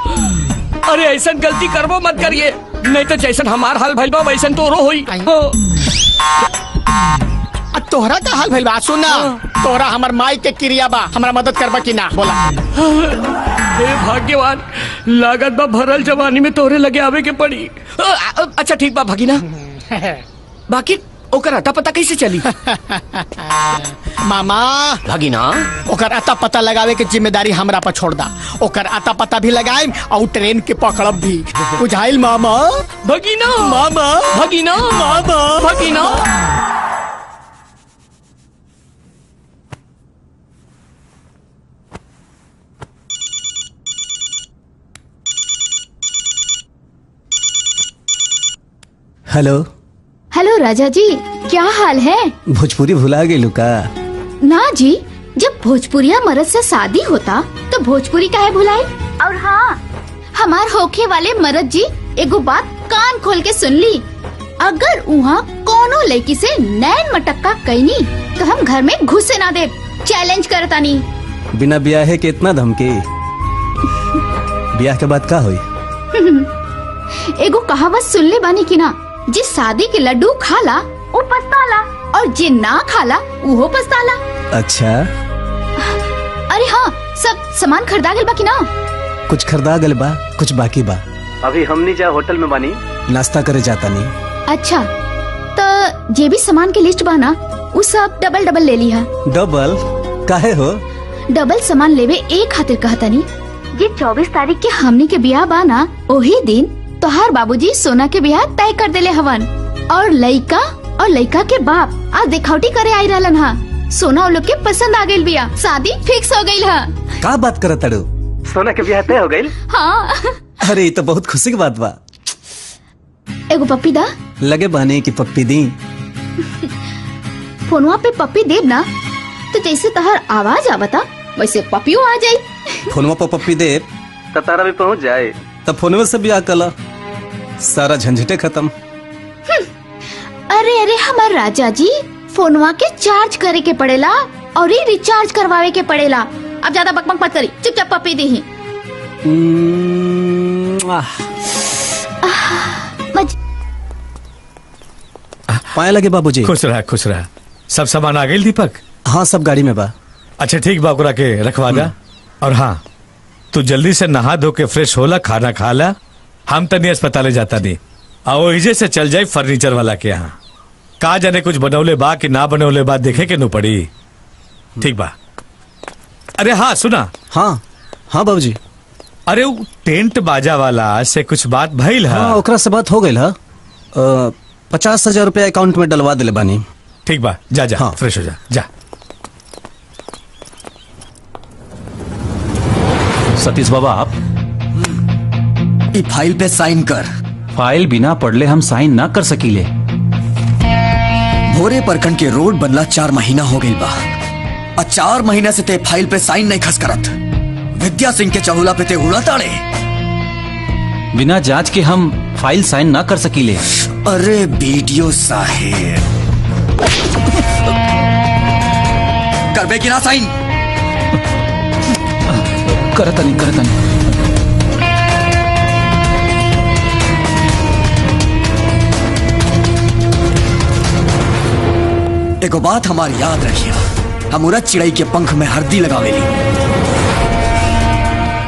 Speaker 14: अरे ऐसा गलती करबो मत करिए, नहीं तो जैसन हमार हाल भइल बा वैसन तोरो होई।
Speaker 18: तोहरा का हाल भइल बा? सुना, तोहरा हमर माई के क्रिया बा, हमरा मदद करबा कि ना? बोला।
Speaker 14: हे भाग्यवान, लागत बा भरल जवानी में तोहरे लगे आवे के पड़ी। अच्छा ठीक बा भगीना, बाकी ओकर अता पता कैसे चली?
Speaker 18: मामा
Speaker 14: भगीना,
Speaker 18: ओकर अता पता लगावे के जिम्मेदारी हमरा पर छोड़ दा। ओकर अता पता भी लगाएम और ट्रेन के पकड़ब भी, बुझाइल मामा?
Speaker 14: भगीना
Speaker 18: मामा,
Speaker 14: भगीना
Speaker 18: मामा,
Speaker 14: भगीना।
Speaker 7: हेलो।
Speaker 4: हेलो राजा जी, क्या हाल है?
Speaker 7: भोजपुरी भुला गई लुका?
Speaker 4: ना जी, जब भोजपुरिया मर्द से शादी होता तो भोजपुरी काहे भुलाई? और हाँ, हमार होखे वाले मर्द जी एगो बात कान खोल के सुन ली, अगर वहाँ कोनो लड़की से नैन मटक्का कैनी तो हम घर में घुसे ना दे। चैलेंज करता नहीं।
Speaker 7: बिना ब्याह के इतना धमकी, ब्याह के बाद का हुई?
Speaker 17: एगो कहावत सुन ले बानी की ना, जिस शादी के लड्डू खाला वो पछताला और जे ना खाला वो पछताला।
Speaker 7: अच्छा,
Speaker 17: अरे हाँ, सब सामान खरीदा गेल बा की ना?
Speaker 7: कुछ खरीदा गल बा, कुछ बाकी बा। अभी हमनी जा होटल में बानी, नाश्ता करे जाता नहीं।
Speaker 17: अच्छा, तो जे भी सामान के लिस्ट बा ना वो सब डबल डबल ले लिया।
Speaker 7: डबल काहे हो?
Speaker 17: डबल सामान लेवे एक खातिर कहता नहीं, ये 24 तारीख के हमनी के ब्याह बा ना, वही दिन तोहार बाबूजी सोना के ब्याह तय कर देले हवन और लइका के बाप आज दिखौटी करे आई रहलन हा। सोना लोग के पसंद आ गइल बिया, शादी फिक्स हो गइल हा।
Speaker 7: का बात करत तड़ू? सोना के ब्याह तय हो गइल?
Speaker 17: हाँ।
Speaker 7: अरे ये तो बहुत खुशी की बात बा।
Speaker 17: एगो पप्पी दा।
Speaker 7: लगे बहने की पप्पी दी।
Speaker 17: फोनवा पे पप्पी देब ना तो जैसे तोहर आवाज आवता वैसे पपियो आ जाई।
Speaker 7: फोनवा पर पप्पी दे तो तारा भी पहुंच जाए, तब फोनवा से भी आकला, सारा झंझटे खत्म।
Speaker 17: अरे अरे हमार राजा जी, फोनवा के चार्ज करे के पड़ेला और ही रिचार्ज करवावे के पड़ेला। अब ज्यादा बकबक मत करी, चुपचाप पप्पी दी।
Speaker 7: पाए लगे बाबूजी।
Speaker 3: खुश रहा खुश रहा। सब सामान आ गई दीपक?
Speaker 7: हाँ, सब गाड़ी में बा।
Speaker 3: अच्छा ठीक बा, ओकरा के रखवा दा। और हाँ, तू जल्दी से नहा धो के फ्रेश होला, खाना खा ला। हम तनी अस्पताले जाता नहीं, आओ इजे से चल जाए फर्नीचर वाला के यहाँ। का जाने कुछ बनौले बा कि ना बनौले बा, देखे के नु पड़ी। ठीक बा। अरे हाँ सुना।
Speaker 7: हाँ हाँ बाबूजी।
Speaker 3: अरे वो टेंट बाजा वाला से कुछ बात भइल है?
Speaker 7: हाँ, ओकरा से बात हो गई है। 50,000 रुपया अकाउंट में डलवा दिले बानी।
Speaker 3: ठीक बा, जा जा। हाँ। फ्रेश हो जा, जा।
Speaker 13: सतीश बाबा, आप
Speaker 6: ई फाइल पे साइन कर।
Speaker 13: फाइल बिना पढ़ले हम साइन ना कर सकीले।
Speaker 6: भोरे परखंड के रोड बनला 4 महीना हो गई बा, और 4 महीना से ते फाइल पे साइन नहीं खस करत। विद्या सिंह के चहुला पे ते उड़ा ताड़े।
Speaker 13: बिना जांच के हम फाइल साइन ना कर सकीले।
Speaker 6: अरे बीडीओ साहेब, करबे कि ना साइन?
Speaker 13: करता नहीं, करता नहीं।
Speaker 6: एको बात हमारी याद रखिया, हम उड़द चिड़ई के पंख में हरदी लगावेली,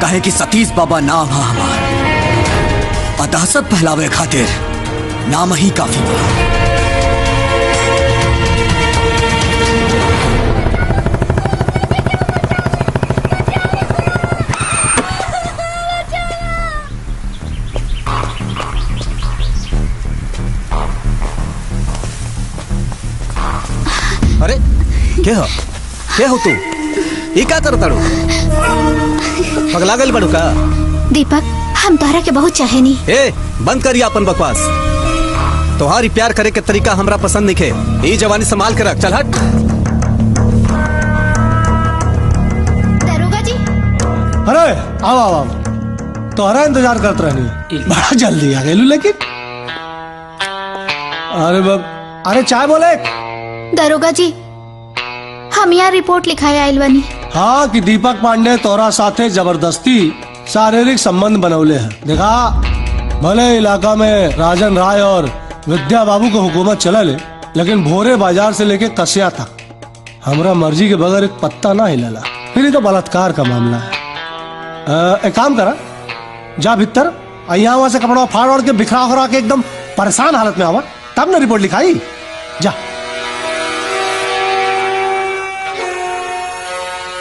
Speaker 6: कहे कि सतीश बाबा नाम है हमार, और दहशत फैलावे खातिर नाम ही काफी बा।
Speaker 7: अरे क्या हो तू? ये क्या करता रू? पगला गल बड़ू का?
Speaker 17: दीपक, हम तोहरा के बहुत चाहे नी।
Speaker 7: ए, बंद करिए अपन बकवास। तुम्हारी प्यार करे के तरीका हमरा पसंद नहीं है। ये जवानी संभाल के रख, चल हट।
Speaker 17: दरोगा जी।
Speaker 10: अरे आओ आओ आओ, तोहरा इंतजार करते रहनी, बड़ा जल्दी आ गए लेकिन। अरे चाय बोले।
Speaker 17: दरोगा जी, हम यहाँ रिपोर्ट लिखाए आयल बानी।
Speaker 10: हाँ, कि दीपक पांडे तोरा साथे जबरदस्ती शारीरिक संबंध बनौले हैं। देखा, भले इलाका में राजन राय और विद्या बाबू को हुकूमत चला ले, लेकिन भोरे बाजार से लेके कसिया था हमरा मर्जी के बगैर एक पत्ता ना हिलाला। फिर ये तो बलात्कार का मामला है। एक काम करा, जा भीतर, यहाँ वहां से कपड़ा फाड़ ओढ़ के बिखरा उखरा के एकदम परेशान हालत में आवा, तब ना रिपोर्ट लिखाई। जा।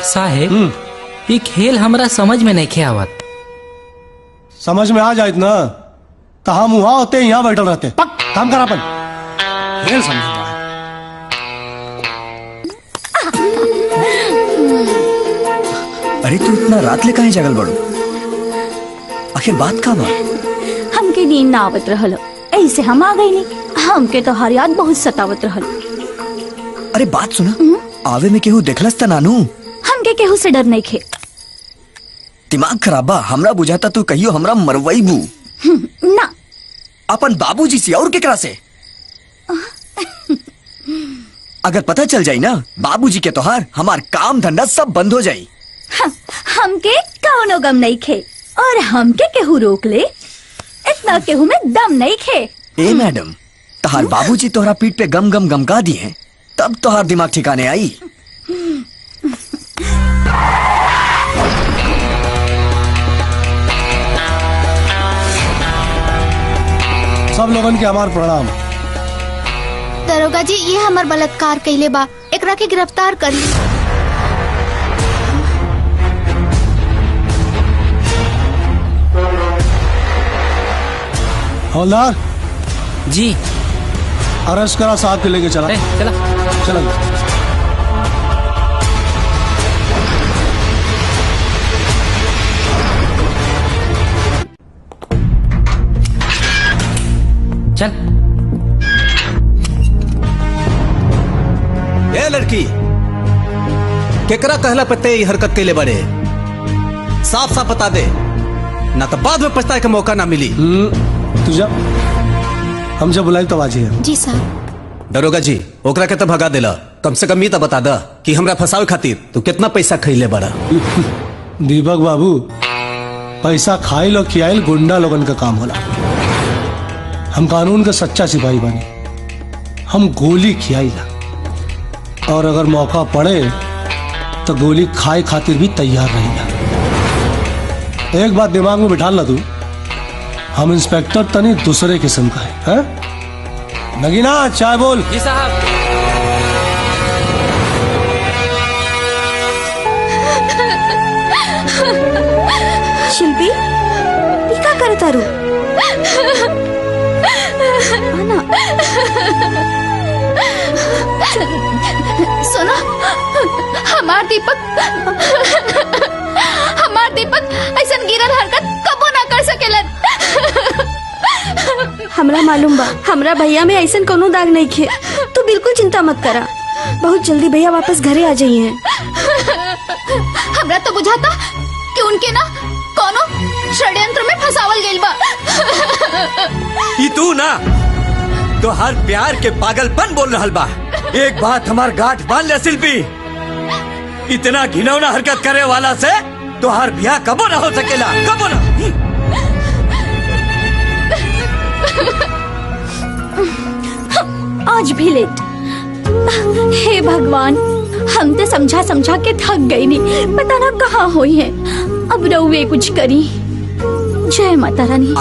Speaker 12: साहेब, ये खेल हमरा समझ में नहीं आवत।
Speaker 10: समझ में आ जाए ना तो हम वहां होते, यहाँ बैठल रहते। पक काम करा अपन। खेल समझ।
Speaker 6: अरे तू इतना रात ले काहे जगल बड़ो? आखिर बात का बा?
Speaker 4: हमके नींद ना आवत रहल, ऐसे हम आ गई नहीं। हमके तो हर याद बहुत सतावत रहल।
Speaker 6: अरे बात सुना, आवे में केहू देखलस त नानू?
Speaker 4: हमके केहू से डर नहीं खे।
Speaker 6: दिमाग खराब बा, हमरा बुझाता तू कहियो हमरा मरवाई बू।
Speaker 4: ना,
Speaker 6: अपन बाबूजी से और केकरा से? अगर पता चल जाई ना बाबूजी के तोहार, हमार काम धंधा सब बंद हो जाई।
Speaker 4: हमके कौनो गम नहीं खे और हमके केहू रोक ले इतना केहू में दम नहीं खे।
Speaker 5: ए मैडम, तहार बाबूजी तोहरा पीठ पे गम गम गमका दिए तब तोहार दिमाग ठिकाने आई।
Speaker 10: सब लोगन के हमार प्रणाम।
Speaker 17: दरोगा जी, ये हमार बलात्कार कइले बा, एकरा के गिरफ्तार कर ली।
Speaker 10: हवलदार
Speaker 12: जी,
Speaker 10: अरेस्ट करा, साहब के लेके चला।
Speaker 12: चला
Speaker 10: चला।
Speaker 12: चल।
Speaker 7: ए लड़की, केकरा कहला पते ये हरकत के ले बड़े? साफ साफ बता दे, ना तो बाद में पछताए का मौका ना मिली।
Speaker 10: तुझा हम जब बुलाई तो बाजी है।
Speaker 17: जी साहब।
Speaker 7: दरोगा जी, ओकरा के तो भगा देला, कम से कम ये तो बता दा कि हमरा फंसावे खातिर तू कितना पैसा खइले बड़ा।
Speaker 10: दीपक बाबू, पैसा खाइल और खियाइल गुंडा लोगन का काम होला। हम कानून का सच्चा सिपाही बने, हम गोली खियाइला और अगर मौका पड़े तो गोली खाए खातिर भी तैयार रहेगा। एक बात दिमाग में बिठा ला तू, हम इंस्पेक्टर तनी दूसरे किस्म का है? नगीना, चाय बोल।
Speaker 12: जी साहब।
Speaker 8: शिल्पी, ये क्या करे तारू?
Speaker 17: सुनो, हमार दीपक ऐसा गिरल हरकत कबो ना कर सकेलन।
Speaker 8: हमरा मालूम बा, हमरा भैया में ऐसा कोनो दाग नहीं खे। तू बिल्कुल चिंता मत करा, बहुत जल्दी भैया वापस घरे आ जाइए।
Speaker 17: हमरा तो बुझाता कि उनके ना कोनो षड्यंत्र में फंसावल गइल बा।
Speaker 11: ई तू ना तो हर प्यार के पागलपन बोल रहल बा। एक बात हमार गांठ बांध ले शिल्पी, इतना घिनौना हरकत करे वाला से तो हर ब्याह कबो ना हो सकेला, कबो ना।
Speaker 4: आज भी लेट। हे भगवान, हम तो समझा समझा के थक गई नहीं, पता ना कहाँ हुई है। अब रहुए कुछ करी। जय माता रानी।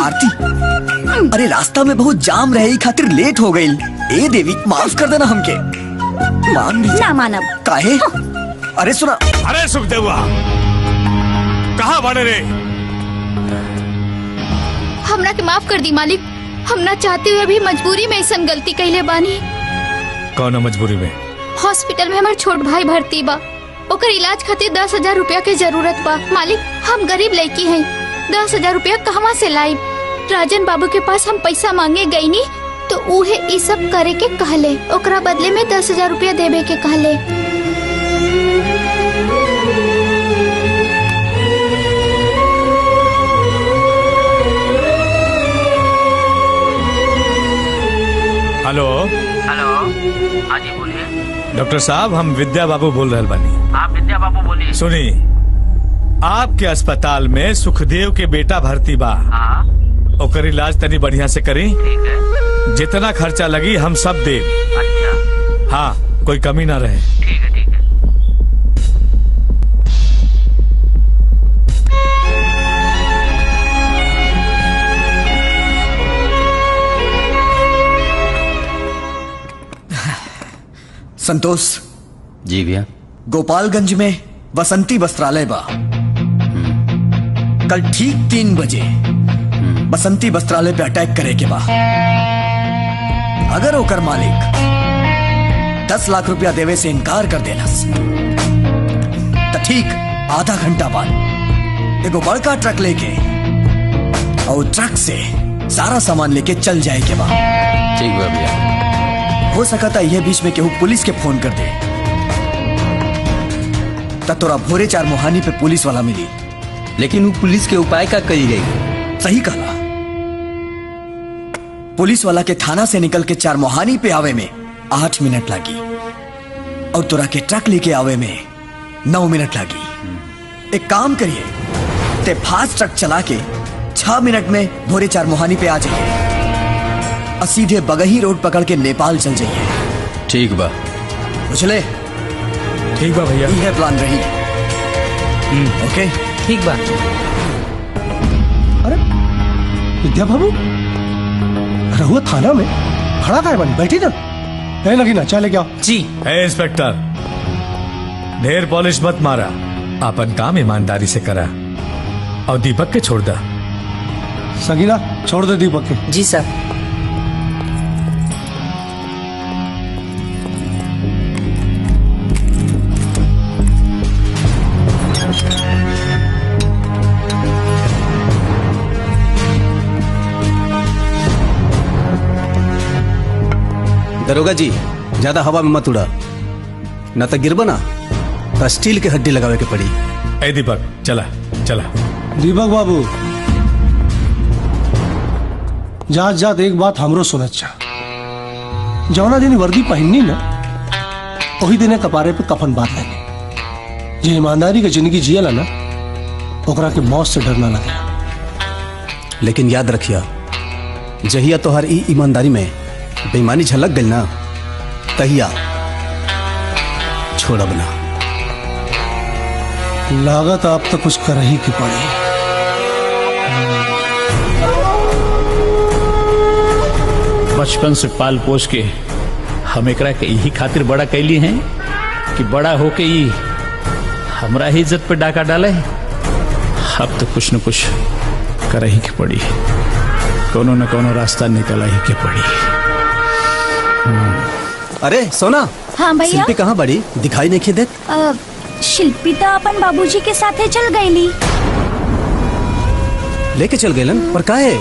Speaker 5: आरती, अरे रास्ता में बहुत जाम रहे खातिर लेट हो गई। ए देवी, माफ कर देना हमके। मान ली
Speaker 4: ना मानब।
Speaker 5: काहे? अरे सुना।
Speaker 3: अरे सुखदेवा, कहाँ बने रे?
Speaker 17: हमरा के माफ कर दी मालिक, हम ना चाहते हुए भी मजबूरी में ऐसा गलती कइले बानी।
Speaker 3: कौन मजबूरी में?
Speaker 17: हॉस्पिटल में हमार छोट भाई भर्ती बा, ओकर इलाज खातिर 10,000 रुपया के जरूरत बा। मालिक, हम गरीब लड़की हैं, 10,000 रुपया कहवा से लाई? राजन बाबू के पास हम पैसा मांगे गई नी तो उहे ई सब करे के कहले, ओकरा बदले में 10,000 रुपया देवे के कहले।
Speaker 3: हेलो
Speaker 9: हेलो, हाँ जी बोलिए।
Speaker 3: डॉक्टर साहब, हम विद्या बाबू बोल रहे बानी।
Speaker 9: आप विद्या बाबू बोलिए।
Speaker 3: सुनी, आपके अस्पताल में सुखदेव के बेटा भर्ती बा।
Speaker 9: हाँ,
Speaker 3: ओकर इलाज तनी बढ़िया से करी।
Speaker 9: ठीक है।
Speaker 3: जितना खर्चा लगी हम सब दे।
Speaker 9: अच्छा।
Speaker 3: हाँ, कोई कमी ना रहे।
Speaker 9: ठीक है, ठीक है।
Speaker 5: संतोष
Speaker 13: जी भैया।
Speaker 5: गोपालगंज में बसंती वस्त्रालय बा। कल ठीक 3 बजे बसंती वस्त्रालय पे अटैक करे के बा। अगर ओकर मालिक 10 लाख रुपया देवे से इनकार कर देलस तो ठीक आधा घंटा बाद एगो बड़का ट्रक लेके और ट्रक से सारा सामान लेके चल जाए के बा।
Speaker 13: ठीक बा भैया।
Speaker 5: हो सका था यह बीच में केहू पुलिस के फोन कर दे तब तोरा भोरे 4 मोहानी पे पुलिस वाला मिली।
Speaker 6: लेकिन वो पुलिस के उपाय का करी गई?
Speaker 5: सही कहा, पुलिस वाला के थाना से निकल के 4 मोहानी पे आवे में 8 मिनट लगी और तोरा के ट्रक लेके आवे में 9 मिनट लगी। एक काम करिए, ते फास्ट ट्रक चला के 6 मिनट में भोरे 4 मोहानी पे आ जाइए और सीधे बगही रोड पकड़ के नेपाल चल जाइए।
Speaker 13: ठीक बा।
Speaker 5: बुझले?
Speaker 3: ठीक बा भैया।
Speaker 5: यह प्लान रही। ओके
Speaker 12: ठीक बा।
Speaker 10: विद्या बाबू रहुआ थाना में खड़ा काय बनी बैठी ना लगी ना चले क्या
Speaker 12: जी।
Speaker 3: इंस्पेक्टर ढेर पॉलिश मत मारा, अपन काम ईमानदारी से करा और दीपक के छोड़ दा।
Speaker 10: संगीना छोड़ दे दीपक के।
Speaker 12: जी सर।
Speaker 7: दरोगा जी ज्यादा हवा में मत उड़ा, न तो गिरबा ना तो स्टील के हड्डी लगावे के पड़ी।
Speaker 3: ए दीपक चला चला।
Speaker 10: दीपक बाबू जात जात एक बात हमरो सुनत चा, जौना दिन वर्दी पहननी ना वही दिन कपारे पे कफन बांध लेनी। जे ईमानदारी की जिंदगी जियला ना ओकरा के मौत से डरना लगे।
Speaker 7: लेकिन याद रखिया, जहिया तोहर ई ईमानदारी में बेईमानी झलक गई ना तहिया छोड़ब ना।
Speaker 10: लागत आप तो कुछ कर ही की पड़ी।
Speaker 2: बचपन से पाल पोस के हम एकरा के यही खातिर बड़ा कैली हैं कि बड़ा होके ही हमरा ही इज्जत पे डाका डाले। अब तो कुछ न कुछ कर ही की पड़ी, कोनो न कोनो रास्ता निकल ही के पड़ी।
Speaker 7: अरे सोना।
Speaker 8: हाँ भैया।
Speaker 7: शिल्पी कहाँ बड़ी, दिखाई नहीं देत?
Speaker 8: शिल्पी तो अपन बाबूजी के साथे चल गईली।
Speaker 7: लेके चल गए पर काहे?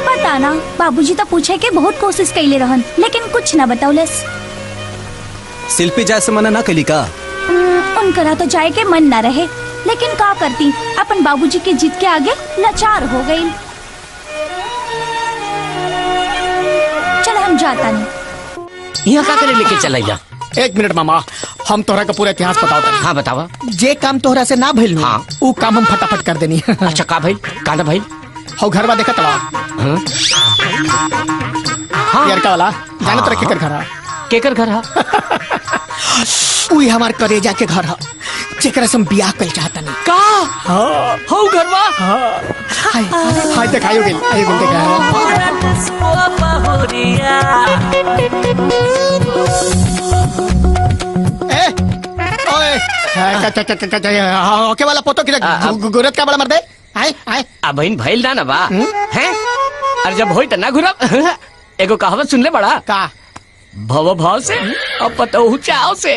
Speaker 8: पता ना, बाबूजी तो पूछे के बहुत कोशिश कैले रहन लेकिन कुछ ना बताउलस।
Speaker 7: शिल्पी जाए से मना ना कैली का?
Speaker 8: उनकरा तो जाए के मन ना रहे, लेकिन का करती, अपन बाबूजी के जिद के आगे लाचार हो गई। चल हम जाता नहीं।
Speaker 18: यहाँ का करे लेके चलाइला? एक मिनट मामा, हम तोहरा का पूरा इतिहास बताओ।
Speaker 12: हाँ बतावा।
Speaker 18: जे काम तोहरा से ना भइल, हाँ वो काम हम फटाफट कर देनी।
Speaker 12: अच्छा का भइल? का ना भइल?
Speaker 18: हो घरवा देखा तड़ा? हाँ यार का वाला जाने तोरा केकर घर?
Speaker 12: केकर घर है?
Speaker 18: उही हमार करेजा के घर है, जेकरा से हम बियाह कर चाहता नहीं।
Speaker 12: का? हाँ हो घरवा?
Speaker 18: हाँ हाय तक आयो गेल, आयो गेल ओके वाला फोटो किधर गुरत का बड़ा मर दे। आए आए
Speaker 12: अब बहन भइल ना बा हैं? अरे जब होई त ना घुरब। एगो कहावत सुन ले बड़ा
Speaker 18: का?
Speaker 12: भव भाव से अब पतहु चाव से।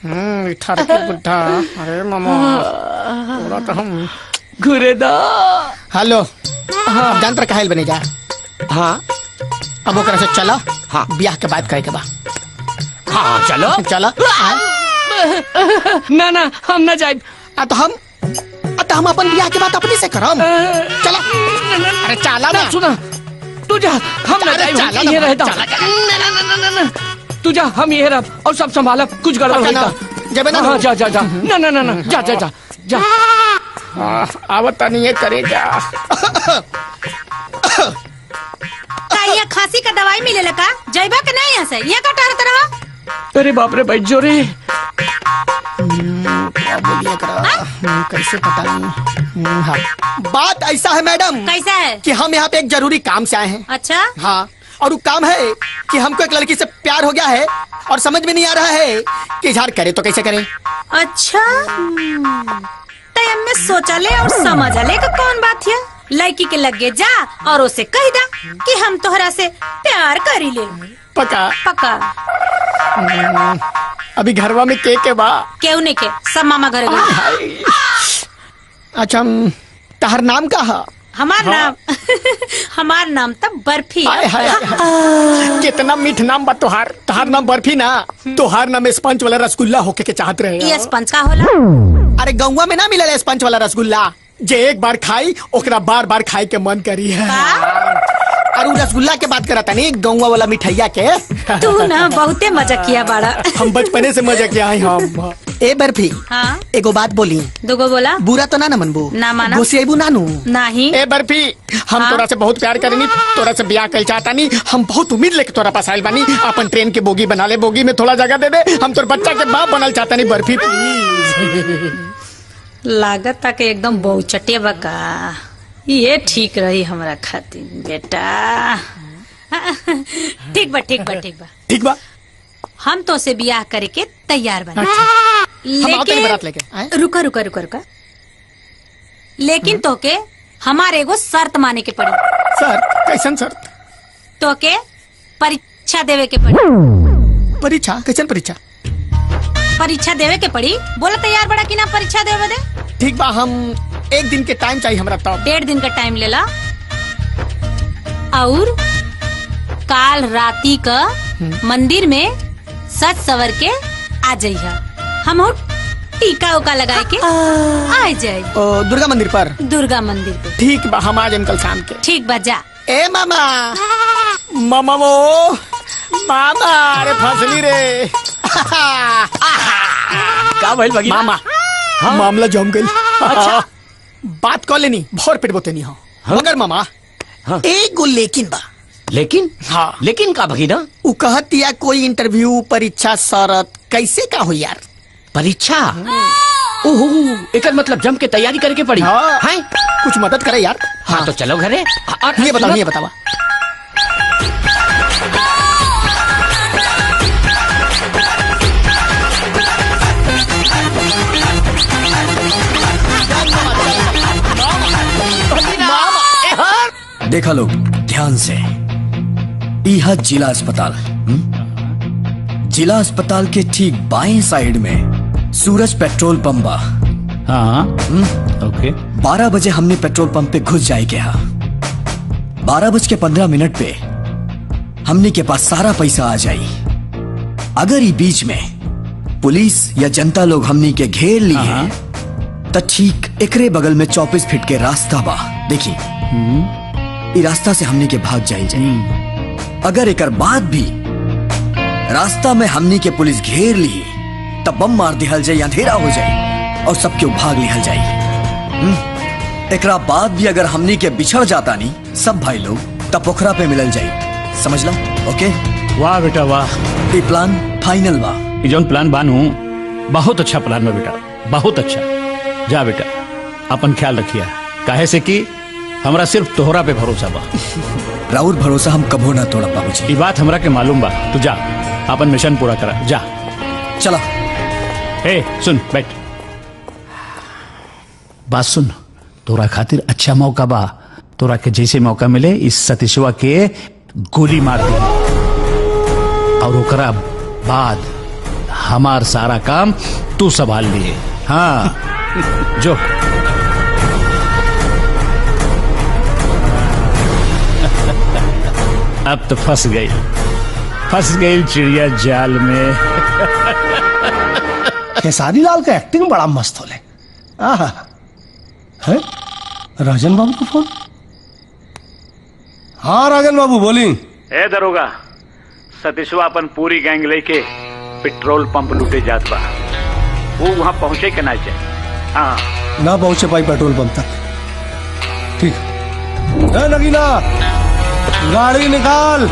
Speaker 18: मीठा रे बुड्ढा। अरे मामा पूरा तो हम
Speaker 12: घुरे दा।
Speaker 18: हेलो हाँ जान पर काहेल बने जा।
Speaker 12: हाँ
Speaker 18: अब ओकरा से चला।
Speaker 12: हाँ
Speaker 18: ब्याह के बाद कहे के बा।
Speaker 12: हाँ चलो
Speaker 18: चला।
Speaker 12: ना ना हम ना जाए।
Speaker 18: तो हम अपन ब्याह के बाद अपने से करम। चला। अरे चला ना।
Speaker 12: सुना तू जा, हम ना जाए। ये रहता हूँ। तू जा, हम ये रह और सब संभाला। कुछ गड़बड़ नहीं था। हाँ जा जा जा। ना ना ना ना जा जा जा जा।
Speaker 18: आवता नहीं है करेगा।
Speaker 8: ये खांसी का दवाई मिले लगा जाइबा के नहीं यहाँ से? ये का टहरत रहा?
Speaker 12: अरे बाप रे बैठ जो रे।
Speaker 18: कैसे पता नहीं। हाँ बात ऐसा है मैडम।
Speaker 8: कैसा है?
Speaker 18: कि हम यहाँ पे एक जरूरी काम से आए हैं।
Speaker 8: अच्छा
Speaker 18: हाँ, और वो काम है कि हमको एक लड़की से प्यार हो गया है और समझ में नहीं आ रहा है कि इजहार करे तो कैसे करें।
Speaker 8: अच्छा तय में सोचा ले और समझ ले कि कौन बात है। लड़की के लगे जा और उसे कह दा कि हम तोहरा से प्यार करी ले।
Speaker 18: पका
Speaker 8: पका।
Speaker 18: अभी घरवा में के बा?
Speaker 8: क्यों नहीं के, सब मामा घर गए।
Speaker 18: अच्छा तहर नाम का है?
Speaker 8: हमार नाम हमार नाम तो बर्फी।
Speaker 18: कितना मीठ नाम बा तोहार। तोहार नाम बर्फी ना, तोहार नाम स्पंज वाला रसगुल्ला होके के चाहत रहे।
Speaker 8: ये स्पंज का होला?
Speaker 18: अरे गौवा में ना मिले स्पंज वाला रसगुल्ला, जे एक बार खाई ओकरा बार बार खाई के मन करी है। और उ रसगुल्ला के बात करता नहीं, गौवा वाला मिठाइया के।
Speaker 8: तू ना बहुते मजा किया बाड़ा।
Speaker 18: हम बचपने से मजा किया है हम। ए बर्फी,
Speaker 8: हाँ
Speaker 18: एगो बात बोली।
Speaker 8: दुगो बोला।
Speaker 18: बुरा तो ना मनबू?
Speaker 8: ना माना।
Speaker 18: गोसियाबू नानू?
Speaker 8: नहीं।
Speaker 18: ए बर्फी, हम
Speaker 8: हाँ?
Speaker 18: तोरा से बहुत प्यार करेनी, तोरा से ब्याह कल चाहता नहीं। हम बहुत उम्मीद लेके तोरा पास आइल बानी। अपन ट्रेन के बोगी बना ले, बोगी में थोड़ा जगह दे दे। हम तोर बच्चा के बाप बनल चाहता नहीं बर्फी, प्लीज।
Speaker 8: लागत तक एकदम बहुचटे बका। ये ठीक रही हमरा खातिर बेटा। ठीक बा ठीक बा ठीक बा
Speaker 18: ठीक बा।
Speaker 8: हम तो से ब्याह करे के तैयार बना।
Speaker 18: हम आते हैं बारात लेके।
Speaker 8: रुका रुका रुका रुका। लेकिन तो के हमारे एगो शर्त माने के पड़ी।
Speaker 18: शर्त? कैसन शर्त?
Speaker 8: तो के परीक्षा देवे के पड़ी।
Speaker 18: परीक्षा? कैसन परीक्षा?
Speaker 8: परीक्षा देवे के पड़ी। बोला तैयार बड़ा कि ना परीक्षा देवे दे?
Speaker 18: ठीक बा, हम एक दिन के टाइम चाहिए हमरा। तब
Speaker 8: 1.5 दिन का टाइम लेला और काल राती का मंदिर में सज सवर के आ जाइए। हम टीका उका लगा के आ जाए।
Speaker 18: दुर्गा मंदिर पर?
Speaker 8: दुर्गा मंदिर पे।
Speaker 18: ठीक बा, हम आ जाए कल शाम के।
Speaker 8: ठीक बा, जा।
Speaker 18: ए मामा, मामा वो मामा, अरे फसली रे।
Speaker 12: का भइल भगी?
Speaker 18: मामा
Speaker 12: हाँ?
Speaker 18: मामला जम गई।
Speaker 12: अच्छा।
Speaker 18: बात कर लेनी, भोर पेट बोते नहीं हो।
Speaker 12: हाँ?
Speaker 18: मगर मामा,
Speaker 12: हाँ?
Speaker 18: एक गो लेकिन बा।
Speaker 12: लेकिन?
Speaker 18: हाँ।
Speaker 12: लेकिन का भगी ना?
Speaker 18: उ कहत या कोई इंटरव्यू, परीक्षा, शरत कैसे का हो यार?
Speaker 12: परीक्षा? ओहो, एक मतलब जम के तैयारी करके पड़ी।
Speaker 18: हाँ।
Speaker 12: हैं?
Speaker 18: कुछ मदद करे यार।
Speaker 12: हाँ तो चलो घरे।
Speaker 18: ये बताओ, ये बतावा। देखा लोग ध्यान से, यह जिला अस्पताल। जिला अस्पताल के ठीक बाएं साइड में सूरज पेट्रोल पंप बा।
Speaker 2: हाँ ओके।
Speaker 18: 12 बजे हमने पेट्रोल पंप पे घुस जाए के। 12:15 पे हमने के पास सारा पैसा आ जाई। अगर ये बीच में पुलिस या जनता लोग हमने के घेर ली है तो ठीक एकरे बगल में 24 फीट के रास्ता बा। देखिए ये रास्ता से हमने के भाग जाई जाए। अगर एकर बाद भी रास्ता में हमने के पुलिस घेर ली तब बम मार दिहल जाए, अंधेरा हो जाए और सबके भाग लिहल जाए। एकरा बाद भी अगर हमने के बिछड़ जाता नहीं सब भाई लोग तब पोखरा पे मिलल जाए। समझ ला? ओके।
Speaker 2: वाह बेटा वाह।
Speaker 18: ये प्लान फाइनल बा।
Speaker 2: ये जौन प्लान बानू बहुत अच्छा प्लान बा बेटा, बहुत अच्छा। जा बेटा अपन ख्याल रखिया, काहे से कि हमरा सिर्फ तोहरा पे भरोसा बा।
Speaker 18: राउर भरोसा हम कबो ना तोड़ा बाबूजी।
Speaker 2: ये बात हमरा के मालूम बा। तू जा अपन मिशन पूरा करा, जा।
Speaker 18: चला।
Speaker 2: ए सुन, बैठ। बात सुन, तोरा खातिर अच्छा मौका बा। तोरा के जैसे मौका मिले इस सतीशवा के गोली मार दी और ओकरा बाद हमार सारा काम तू संभाल लिए। हाँ जो। अब तो फंस गई चिड़िया जाल में।
Speaker 10: खेसारी लाल का एक्टिंग बड़ा मस्त होले। आहा, है राजन बाबू का फोन। हाँ राजन बाबू बोली।
Speaker 2: ए दरोगा, सतीशवा अपन पूरी गैंग लेके पेट्रोल पंप लूटे जात बा। वो वहां पहुंचे के ना चाहिए। हाँ
Speaker 10: ना पहुंचे पाई पेट्रोल पंप तक। ठीक है नगीना, गाड़ी निकाल।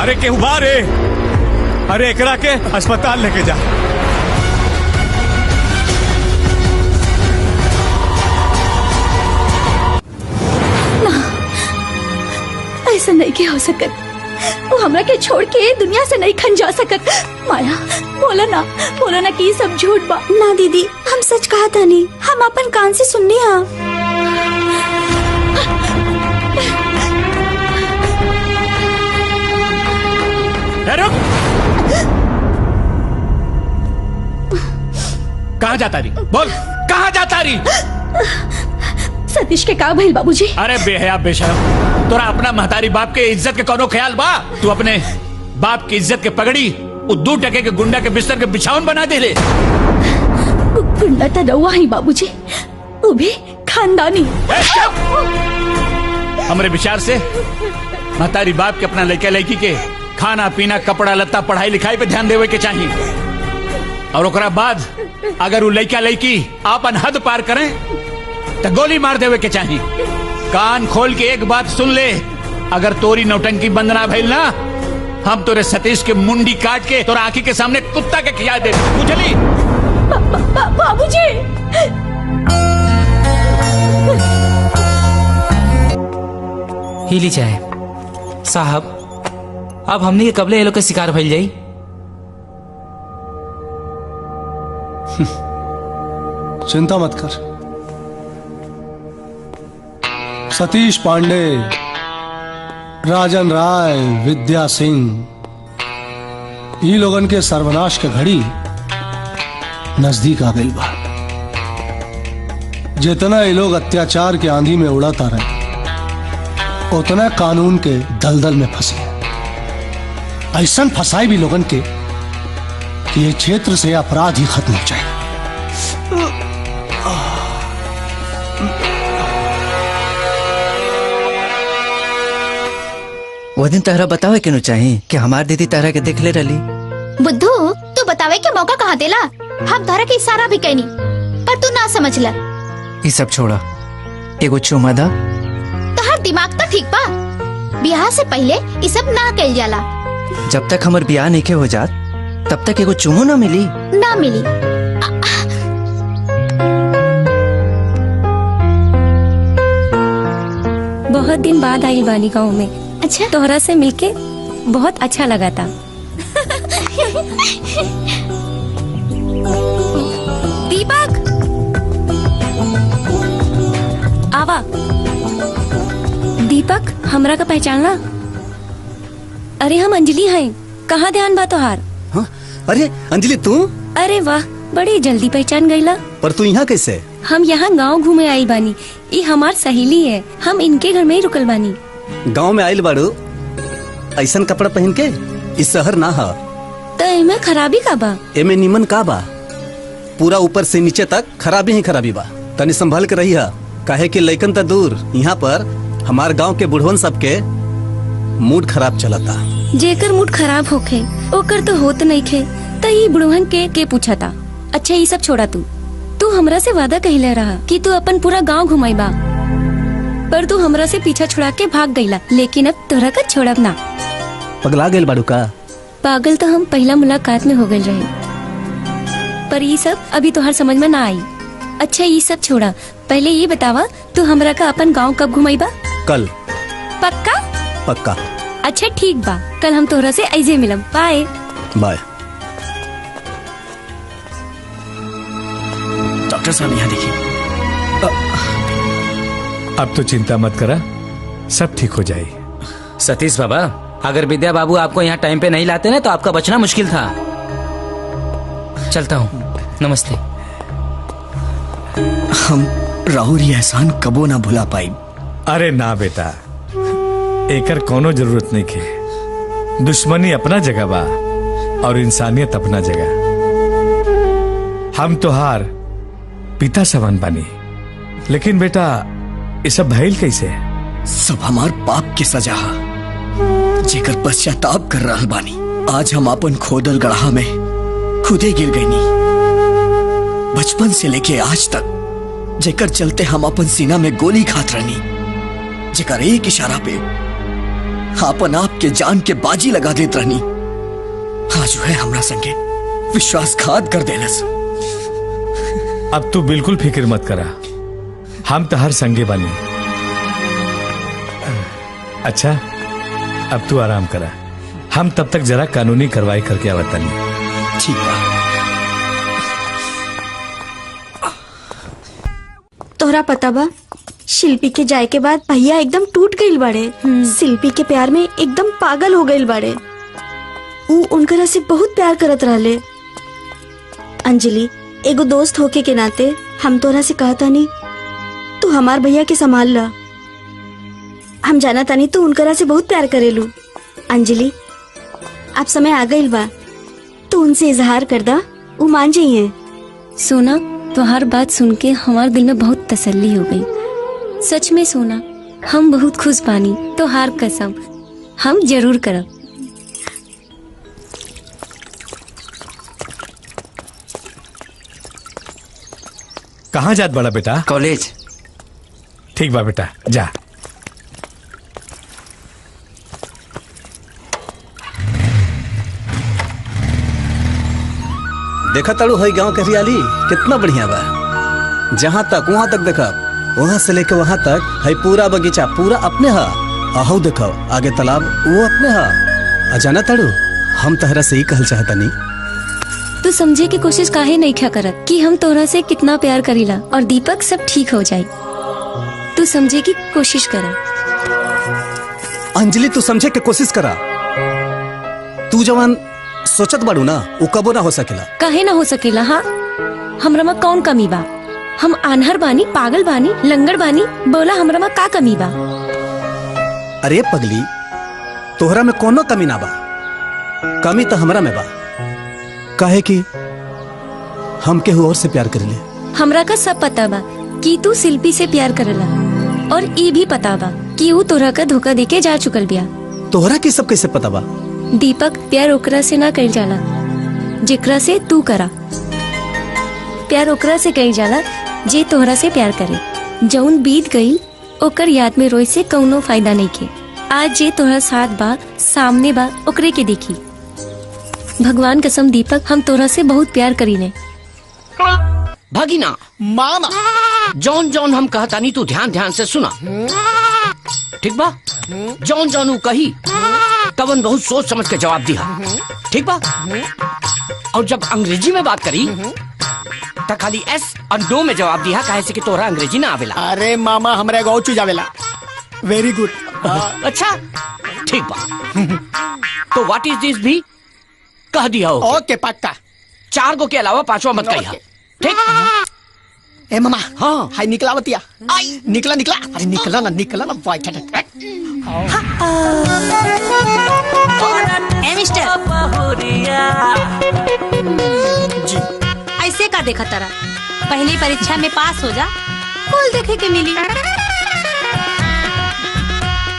Speaker 3: अरे केहू बा रे? अरे एकरा के अस्पताल लेके जा।
Speaker 4: ऐसा नहीं के हो सकत। वो हमरा के छोड़ के दुनिया से नहीं खन जा सकत। माया बोला ना कि सब झूठ बा।
Speaker 8: ना दीदी, हम सच कहा था नहीं, हम अपन कान से सुनने हाँ।
Speaker 2: रुक। कहाँ जाता रही? बोल कहाँ जाता रही?
Speaker 4: सतीश के का भइल बाबूजी?
Speaker 2: अरे बेहया बेशरम, तोरा अपना महतारी बाप के इज्जत के कोनो ख्याल बा? तू अपने बाप की इज्जत के पगड़ी वो 2 टके के गुंडा के बिस्तर के बिछावन बना दे ले।
Speaker 4: गुंडा तो रहुआ ही बाबूजी, वो भी खानदानी।
Speaker 2: हमरे विचार से महतारी बाप के अपना लड़का लड़की के खाना पीना कपड़ा लत्ता पढ़ाई लिखाई पे ध्यान देवे के चाहिए। और ओकरा बाद अगर वो लड़का लड़की आपन हद पार करें तो गोली मार देवे के चाहिए। कान खोल के एक बात सुन ले, अगर तोरी नौटंकी बंद ना भइल ना, हम तोरे सतीश के मुंडी काट के तोरा आंखी के सामने कुत्ता के खिया दे। बुझली?
Speaker 4: बाबूजी
Speaker 1: हिली चाहे साहब, अब हमने के कबले ये लोग के शिकार भइल जाई।
Speaker 10: चिंता मत कर। सतीश पांडे, राजन राय, विद्या सिंह, ये लोगन के सर्वनाश के घड़ी नजदीक आ गई बा। जितना ये लोग अत्याचार के आंधी में उड़ाता रहे, उतना कानून के दलदल में फंसे। ऐसा फंसाई भी लोगन के कि ये क्षेत्र से अपराध ही खत्म हो जाए।
Speaker 6: वो दिन तहरा बतावे के नु चाही कि हमार दीदी तहरा के देख ले रही।
Speaker 17: बुद्धू, तू बतावे के मौका कहाँ देला? हम तोहरा के इशारा भी कहनी, पर तू ना समझला।
Speaker 6: ये सब छोड़ा, एगो चुमा दा।
Speaker 17: तोहर दिमाग तो ठीक बा। ब्याह से पहले ये सब ना कइल जाला।
Speaker 6: जब तक हमार ब्याह नहीं के हो जात, तब तक एगो चुमो ना मिली।
Speaker 17: ना मिली।
Speaker 20: बहुत दिन बाद आई बानी गाँव में। अच्छा, तोहरा से मिलके बहुत अच्छा लगा था।
Speaker 17: दीपक,
Speaker 20: आवा। दीपक, हमरा का पहचानला? अरे हम अंजलि हैं। कहाँ ध्यान बा तोहार?
Speaker 7: हाँ? अरे अंजलि तू?
Speaker 20: अरे वाह, बड़ी जल्दी पहचान गईला।
Speaker 7: पर तू यहाँ कैसे?
Speaker 20: हम यहाँ गांव घूमे आई बानी। ये हमार सहेली है, हम इनके घर में ही रुकल बानी।
Speaker 7: गांव में आइल बाड़ू ऐसन कपड़ा पहन के? इस शहर ना हा।
Speaker 20: तो एमे खराबी का बा?
Speaker 7: एमे नीमन का बा? पूरा ऊपर से नीचे तक खराबी ही खराबी बा। तनी संभाल के रही हा, काहे कि लइकन त दूर, यहाँ पर हमार गांव के बुढ़वन सबके मूड खराब चलता।
Speaker 20: जेकर मूड खराब होखे ओकर तो होत नहीं खे, तो ये बुढ़वन के पूछा था। अच्छा ये सब छोड़ा, तू हमरा से वादा कहले रहा कि तू अपन पूरा गांव घुमाईबा, पर तू हमरा से पीछा छुड़ा के भाग गईला। लेकिन अब तोरा का छोड़ब ना।
Speaker 7: पगला गेल बाड़ू का?
Speaker 20: पागल तो हम पहला मुलाकात में हो गए रहे, पर ये सब अभी तोहर समझ में ना आई। अच्छा ये सब छोड़ा, पहले ये बतावा तू हमरा का अपन गांव कब घुमाईबा?
Speaker 7: कल।
Speaker 20: पक्का?
Speaker 7: पक्का।
Speaker 20: अच्छा ठीक बा, कल हम तोहरा से ऐसे मिलम। By
Speaker 7: by.
Speaker 5: डॉक्टर साहब यहाँ देखिए।
Speaker 3: अब तो चिंता मत करा, सब ठीक हो जाए।
Speaker 1: सतीश बाबा, अगर विद्या बाबू आपको यहाँ टाइम पे नहीं लाते ना तो आपका बचना मुश्किल था। चलता हूँ, नमस्ते।
Speaker 5: हम राहुल ये एहसान कबो ना भुला पाई।
Speaker 3: अरे ना बेटा, एकर कोनो जरूरत नहीं के। दुश्मनी अपना जगह बा और इंसानियत अपना जगह। हम तो हार पिता समान बानी, लेकिन बेटा ये सब भइल कैसे?
Speaker 5: सब हमार पाप की सजा, जेकर पश्चाताप कर रहा बानी। आज हम अपन खोदल गढ़ा में खुदे गिर गईनी। बचपन से लेके आज तक जेकर चलते हम अपन सीना में गोली खात रहनी, जेकर एक इशारा पे आपन आप के जान के बाजी लगा देत रहनी, आज है हमरा संगे विश्वासघात कर देलस।
Speaker 3: अब तू बिल्कुल फिक्र मत करा, हम तो हर संगे बानी। अच्छा अब तू आराम करा, हम तब तक जरा कानूनी कार्रवाई करके आवतनी।
Speaker 5: ठीक है।
Speaker 21: तोहरा पता बा, शिल्पी के जाए के बाद भैया एकदम टूट गईल बाड़े। शिल्पी के प्यार में एकदम पागल हो गईल बाड़े। ऊ उनकरा से बहुत प्यार करत रहले। अंजलि, एगो दोस्त होके के नाते हम तोरा से कहता नहीं, तू हमार भैया के संभाल ला। हम जाना तानी तू उनकरा से बहुत प्यार करेलू। अंजलि, अब समय आ गईल बा, तू उनसे इजहार कर दा, वो मान जाइए।
Speaker 20: सोना, तो हर बात सुन के हमारे दिल में बहुत तसल्ली हो गई। सच में सोना, हम बहुत खुश बानी। तो हार कसम हम जरूर करब।
Speaker 3: कहाँ जात बड़ा बेटा?
Speaker 6: कॉलेज।
Speaker 3: ठीक बा बेटा, जा।
Speaker 7: देखा ताड़ू है गांव के हरियाली कितना बढ़िया बा। जहाँ तक वहाँ तक देखा, वहाँ से लेके वहाँ तक है पूरा बगीचा पूरा अपने हा। आहू देखो आगे तालाब वो अपने हा। अजाना ताड़ू, हम तहरा से ही कहल चाहता नहीं।
Speaker 20: तू समझे की कोशिश काहे नहीं क्या करत कि हम तोरा से कितना प्यार करीला और दीपक सब ठीक हो जाए। तू समझे की कोशिश करा।
Speaker 7: अंजलि, तू समझे के कोशिश करा। तू जवान सोचत बाड़ू ना, वो कबो ना हो सकेला।
Speaker 20: काहे ना हो सकेला? हाँ, हमरा में कौन कमी बा? हम आन्हर बानी, पागल बानी, लंगड़ बानी, बोला हमरा में का कमी बा?
Speaker 7: अरे पगली, तोहरा में कोनो कमी ना बा, कमी तो हमरा में बा। काहे कि हम केहू और से प्यार करेले।
Speaker 20: हमरा का सब पता बा कि तू शिल्पी से प्यार करेला, और ये भी पता बा कि वो तोरा का धोखा देके जा चुकल बिया।
Speaker 7: तोहरा की सब कैसे पता बा?
Speaker 20: दीपक, प्यार ओकरा से ना कइल जाला जेकरा से तू करा। प्यार ओकरा से कइल जाला जे तोहरा से प्यार करे। जौन बीत गई ओकर याद में रोए से कौनो फायदा नहीं के। आज जे तोहरा साथ बा, सामने बा, ओकरे के देखी। भगवान कसम दीपक, हम तोरा से बहुत प्यार करीने।
Speaker 12: भगिना,
Speaker 18: मामा,
Speaker 12: जौन जौन हम कहतानी तू ध्यान ध्यान से सुना, ठीक बा? जौन जौन ऊ कही तवन बहुत सोच समझ के जवाब दिया, ठीक बा? और जब अंग्रेजी में बात करी तो खाली एस और नो में जवाब दिया, काहे से कि तोरा अंग्रेजी ना आवेला।
Speaker 18: अरे मामा, हमरा एगो और चीज आवेला। Very good.
Speaker 12: अच्छा ठीक बा। तो व्हाट इज दिस भी कह दिया हो।
Speaker 18: ओके पक्का।
Speaker 12: 4 गो के अलावा 5वां मत कहिया, ठीक?
Speaker 18: ए मामा, हाँ हाय निकला बतिया। निकला निकला, अरे निकला ना
Speaker 8: ए मिस्टर जी, ऐसे का देखा तारा? पहली परीक्षा में पास हो जा, कुल देखे के मिली।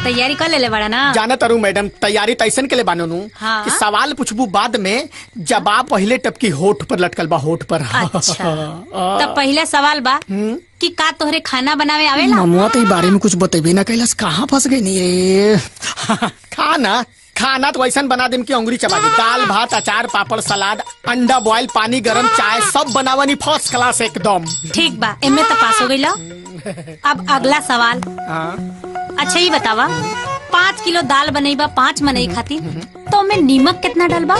Speaker 8: तैयारी कर ले बड़ा ना?
Speaker 18: जाना तारू मैडम, तैयारी तैसन के लिए बानो नू।
Speaker 8: हाँ?
Speaker 18: कि सवाल पूछबू बाद में, जवाब पहले टपकी होठ पर लटकल बा, होठ पर।
Speaker 8: अच्छा, तब पहला सवाल बा कि का तोहरे खाना बनावे आवेला?
Speaker 18: ममुआ तो बारे में कुछ बतेबे ना कैलाश, कहाँ फंस गई नहीं रे। खाना तो वैसा बना देम कि अंगुरी चबा दे। दाल भात, अचार, पापड़, सलाद, अंडा बॉयल, पानी गरम, चाय सब बनावनी फर्स्ट क्लास एकदम।
Speaker 8: ठीक बा, एमे तो पास हो गईला। अब अगला सवाल। अच्छा ये बतावा, 5 किलो दाल बनेबा 5 मनई खातिर, तो में नीमक कितना डालबा?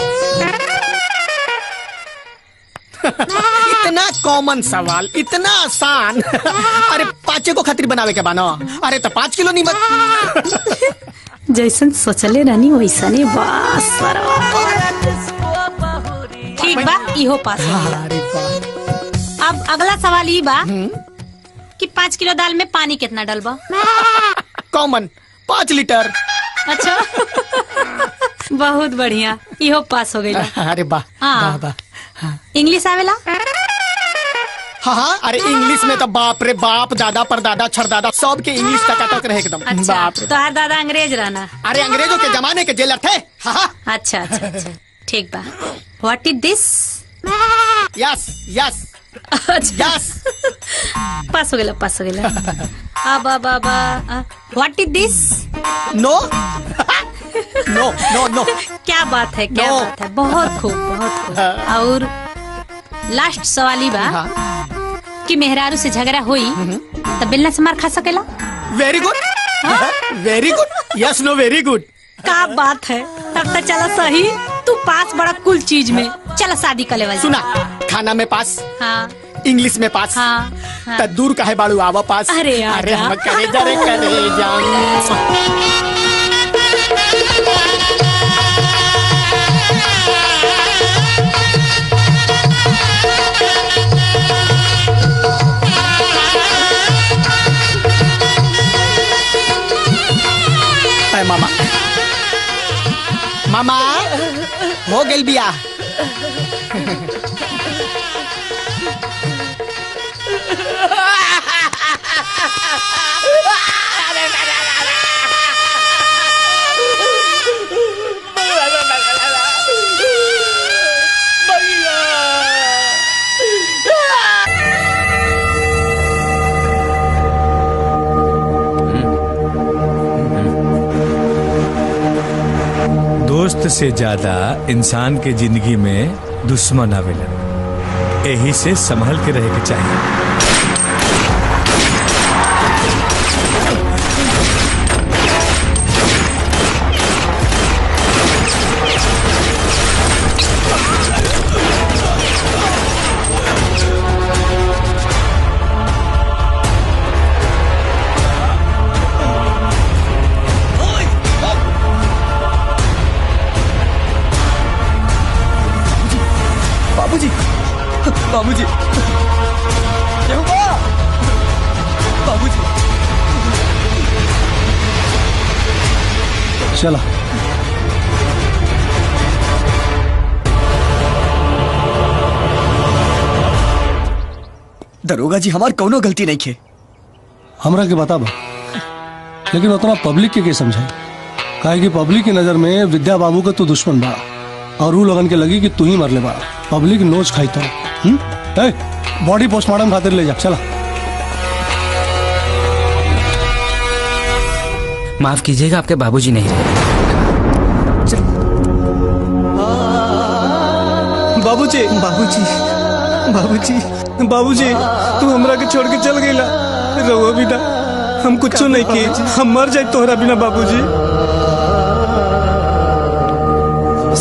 Speaker 18: इतना कॉमन सवाल, इतना आसान। अरे 5 को खातिर बनावे के बानो। अरे तो 5 किलो नीमक।
Speaker 8: जैसन सोचले रानी वैसा नहीं। बस ठीक बा, इहो पास हो गया। अब अगला सवाल ये बा कि 5 किलो दाल में पानी कितना डालबा?
Speaker 18: Common 5 litre.
Speaker 8: अच्छा बहुत बढ़िया, इहो पास हो गईला।
Speaker 18: अरे वाह।
Speaker 8: हाँ, इंग्लिश आवेला?
Speaker 18: हाँ, अरे इंग्लिश में तो बाप रे बाप, दादा परदादा छरदादा सब के इंग्लिश टकाटक रहे एकदम।
Speaker 8: अच्छा,
Speaker 18: बाप रे।
Speaker 8: तो हर दादा अंग्रेज रहना?
Speaker 18: अरे अंग्रेजों के जमाने के जेलर थे।
Speaker 8: अच्छा अच्छा अच्छा, ठीक बा। What is this?
Speaker 18: Yes yes
Speaker 8: yes. Pass हो गया, पास हो गया। अब व्हाट इज दिस?
Speaker 18: नो। नो नो नो।
Speaker 8: क्या बात है, क्या बात है, बहुत खूब, बहुत खूब। और लास्ट सवाल बा कि मेहरारू से झगड़ा हुई तब बेलना से मार खा सकेला?
Speaker 18: Very good, very good, yes know very good.
Speaker 8: क्या बात है, तब तो चला सही, तू पास बड़ा कुल चीज में। चला शादी कर ले।
Speaker 18: सुना, खाना में पास,
Speaker 8: हाँ,
Speaker 18: इंग्लिश में पास,
Speaker 8: हाँ, हाँ।
Speaker 18: त दूर काहे बाड़ू आवा पास।
Speaker 8: अरे
Speaker 18: अरे हम करे जा। मामा मामा हो गई बिया।
Speaker 3: दोस्त से ज्यादा इंसान के जिंदगी में दुश्मन आवेला, यही से संभल के रहे के चाहिए।
Speaker 6: बाबूजी, क्या हुआ? बाबूजी,
Speaker 10: चला।
Speaker 5: दरोगा जी, हमार कौनो गलती नहीं खे।
Speaker 10: हमरा के बता बा, लेकिन उतना पब्लिक के समझाई, काहे कि पब्लिक की नजर में विद्या बाबू का तू दुश्मन बा और ऊ लगन के लगी कि तू ही मरले बा। पब्लिक नोच खाई तो बॉडी पोस्टमार्टम खातिर ले जा। चला।
Speaker 6: माफ कीजिएगा, आपके बाबूजी नहीं रहे।
Speaker 7: बाबूजी, बाबूजी, बाबूजी, बाबूजी, तू हमरा के छोड़ के चल गईला। रहो बिना, हम कुछ नहीं की, हम मर जाए तोहरा बिना। बाबूजी,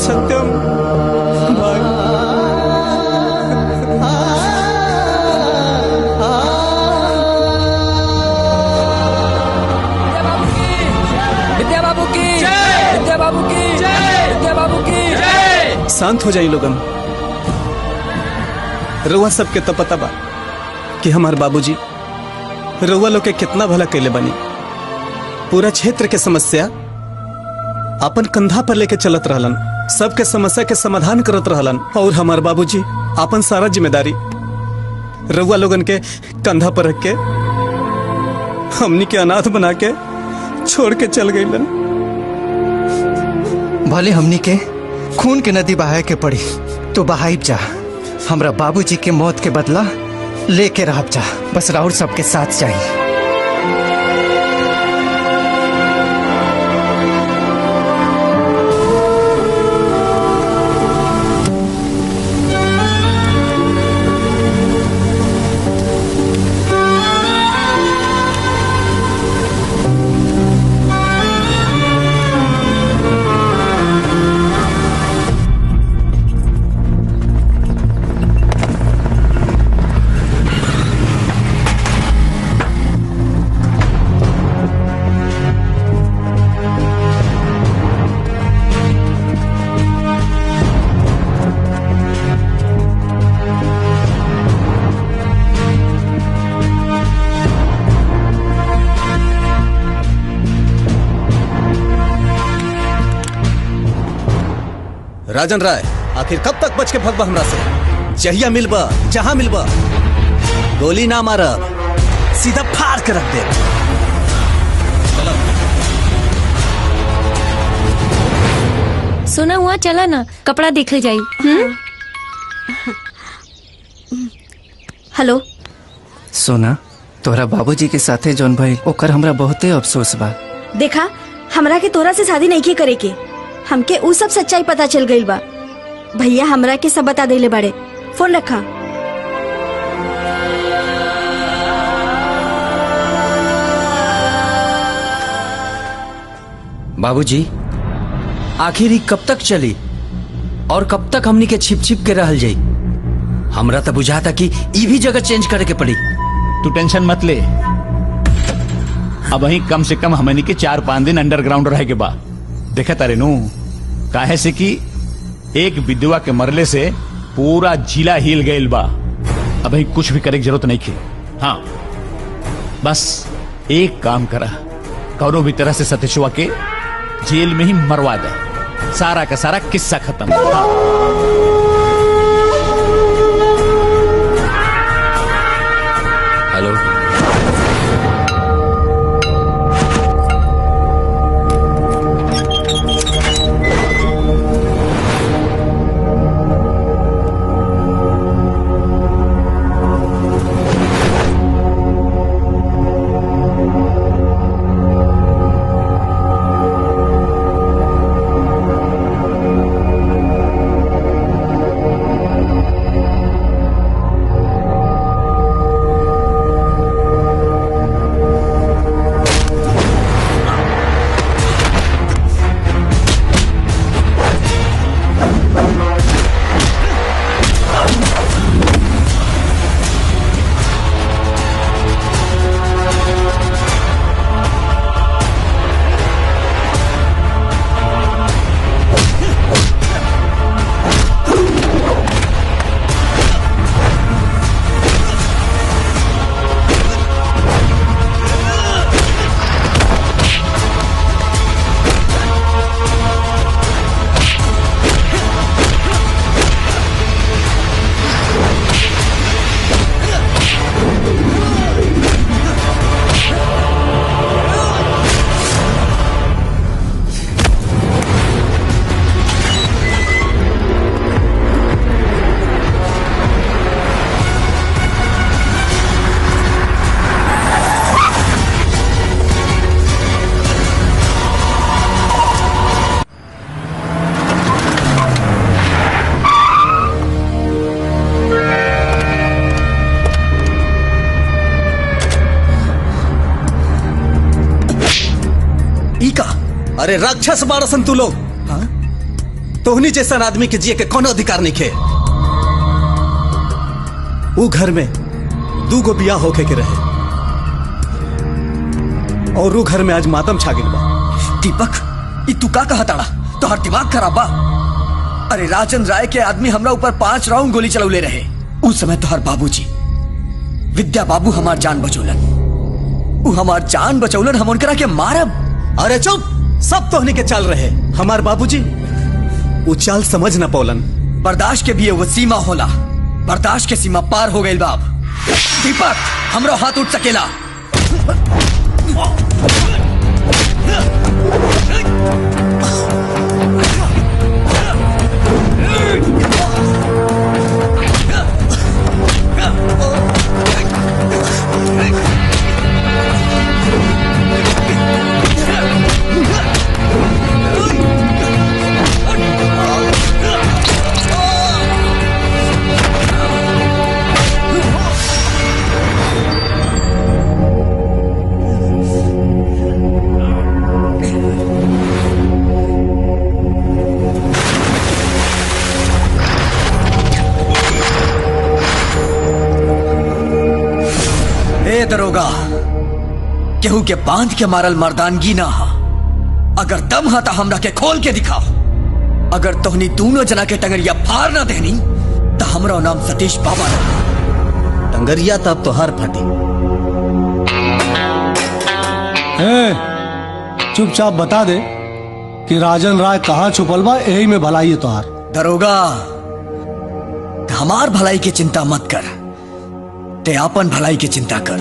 Speaker 7: सत्यम भाई।
Speaker 6: विद्या बाबू की, विद्या बाबू की, विद्या बाबू की।
Speaker 7: शांत हो जाइए लोगन। रउआ सबके तो पता बा कि हमार बाबूजी रउआ लोग के कितना भला कैले बनी। पूरा क्षेत्र के समस्या अपन कंधा पर लेके चलत रहलन, सबके समस्या के समाधान करत रहलन। और हमार बाबूजी अपन सारा जिम्मेदारी रउआ लोगन के कंधा पर रख के हमनी के अनाथ बना के छोड़ के चल गईलन।
Speaker 16: भले हमनी के खून के नदी बहाए के पड़ी तो बहाइब जा। हमरा बाबूजी के मौत के बदला लेके रहब जा। बस राउर सबके साथ चाहिए।
Speaker 7: राजन राय, आखिर कब तक बच के भगवा हमरा से? जहिया मिलबा, जहां मिलबा, गोली ना मारब, सीधा फाड़ के रख दे।
Speaker 20: सुना हुआ, चला ना कपड़ा देखे जाई।
Speaker 21: हेलो
Speaker 16: सोना, तोहरा बाबूजी के साथे जौन भाई ओकर हमरा बहुते अफसोस बा।
Speaker 21: देखा, हमरा के तोरा से शादी नहीं करे के। हमके उ सब सच्चाई पता चल गई बा। भैया हमरा के सब बता देले बाड़े। फोन रखा।
Speaker 6: बाबूजी, आखिर ही कब तक चली और कब तक हमनी के छिप छिप के रहल जाई? हमरा तो बुझाता कि ई भी जगह चेंज करे के पड़ी।
Speaker 2: तू टेंशन मत ले, अब वहीं कम से कम हमनी के 4-5 दिन अंडरग्राउंड रहे के बा। देखा तारे नू, काहे से कि एक विधवा के मरले से पूरा जिला हिल गईल बा। अब वहीं कुछ भी करे की जरूरत नहीं थी। हाँ, बस एक काम करा, कौनो भी तरह से सतीशवा के जेल में ही मरवा दे। सारा का सारा किस्सा खत्म।
Speaker 6: हेलो,
Speaker 7: अरे राक्षस बारसन तू लोग, तोहनी जैसा आदमी के जिए के कोनो अधिकार नहीं खे। वो घर में 2 गो बिया होके के रहे और वो घर में आज मातम छा गिल बा।
Speaker 5: दीपक, ई तू का कहा ताड़ा? तोहर दिमाग खराब बा। अरे राजन राय के आदमी हमरा ऊपर 5 राउंड गोली चलौले रहे। उस समय तोहर बाबूजी विद्या बाबू हमार जान बचौलन। वो हमार जान बचौलन, हम उनकरा के मारब।
Speaker 7: अरे चुप, सब तोहनी के चाल रहे। हमार बाबूजी वो चाल समझ न पौलन।
Speaker 5: बर्दाश्त के भी वो सीमा होला, बर्दाश्त के सीमा पार हो गई बाप। दीपक, हमरो हाथ उठ सकेला। दरोगा, केहू के बांध के मारल मर्दानगी ना हा। अगर दम हा तो हमरा के खोल के दिखाओ। अगर तोहनी दोनों जना के टंगरिया फाड़ ना देनी तो हमरा नाम सतीश बाबा ना।
Speaker 7: टंगरिया तब तो हर फटी।
Speaker 10: चुपचाप बता दे कि राजन राय कहाँ छुपल बा, यही में भलाई है तोहार।
Speaker 5: दरोगा, हमार भलाई की चिंता मत कर, ते अपन भलाई की चिंता कर।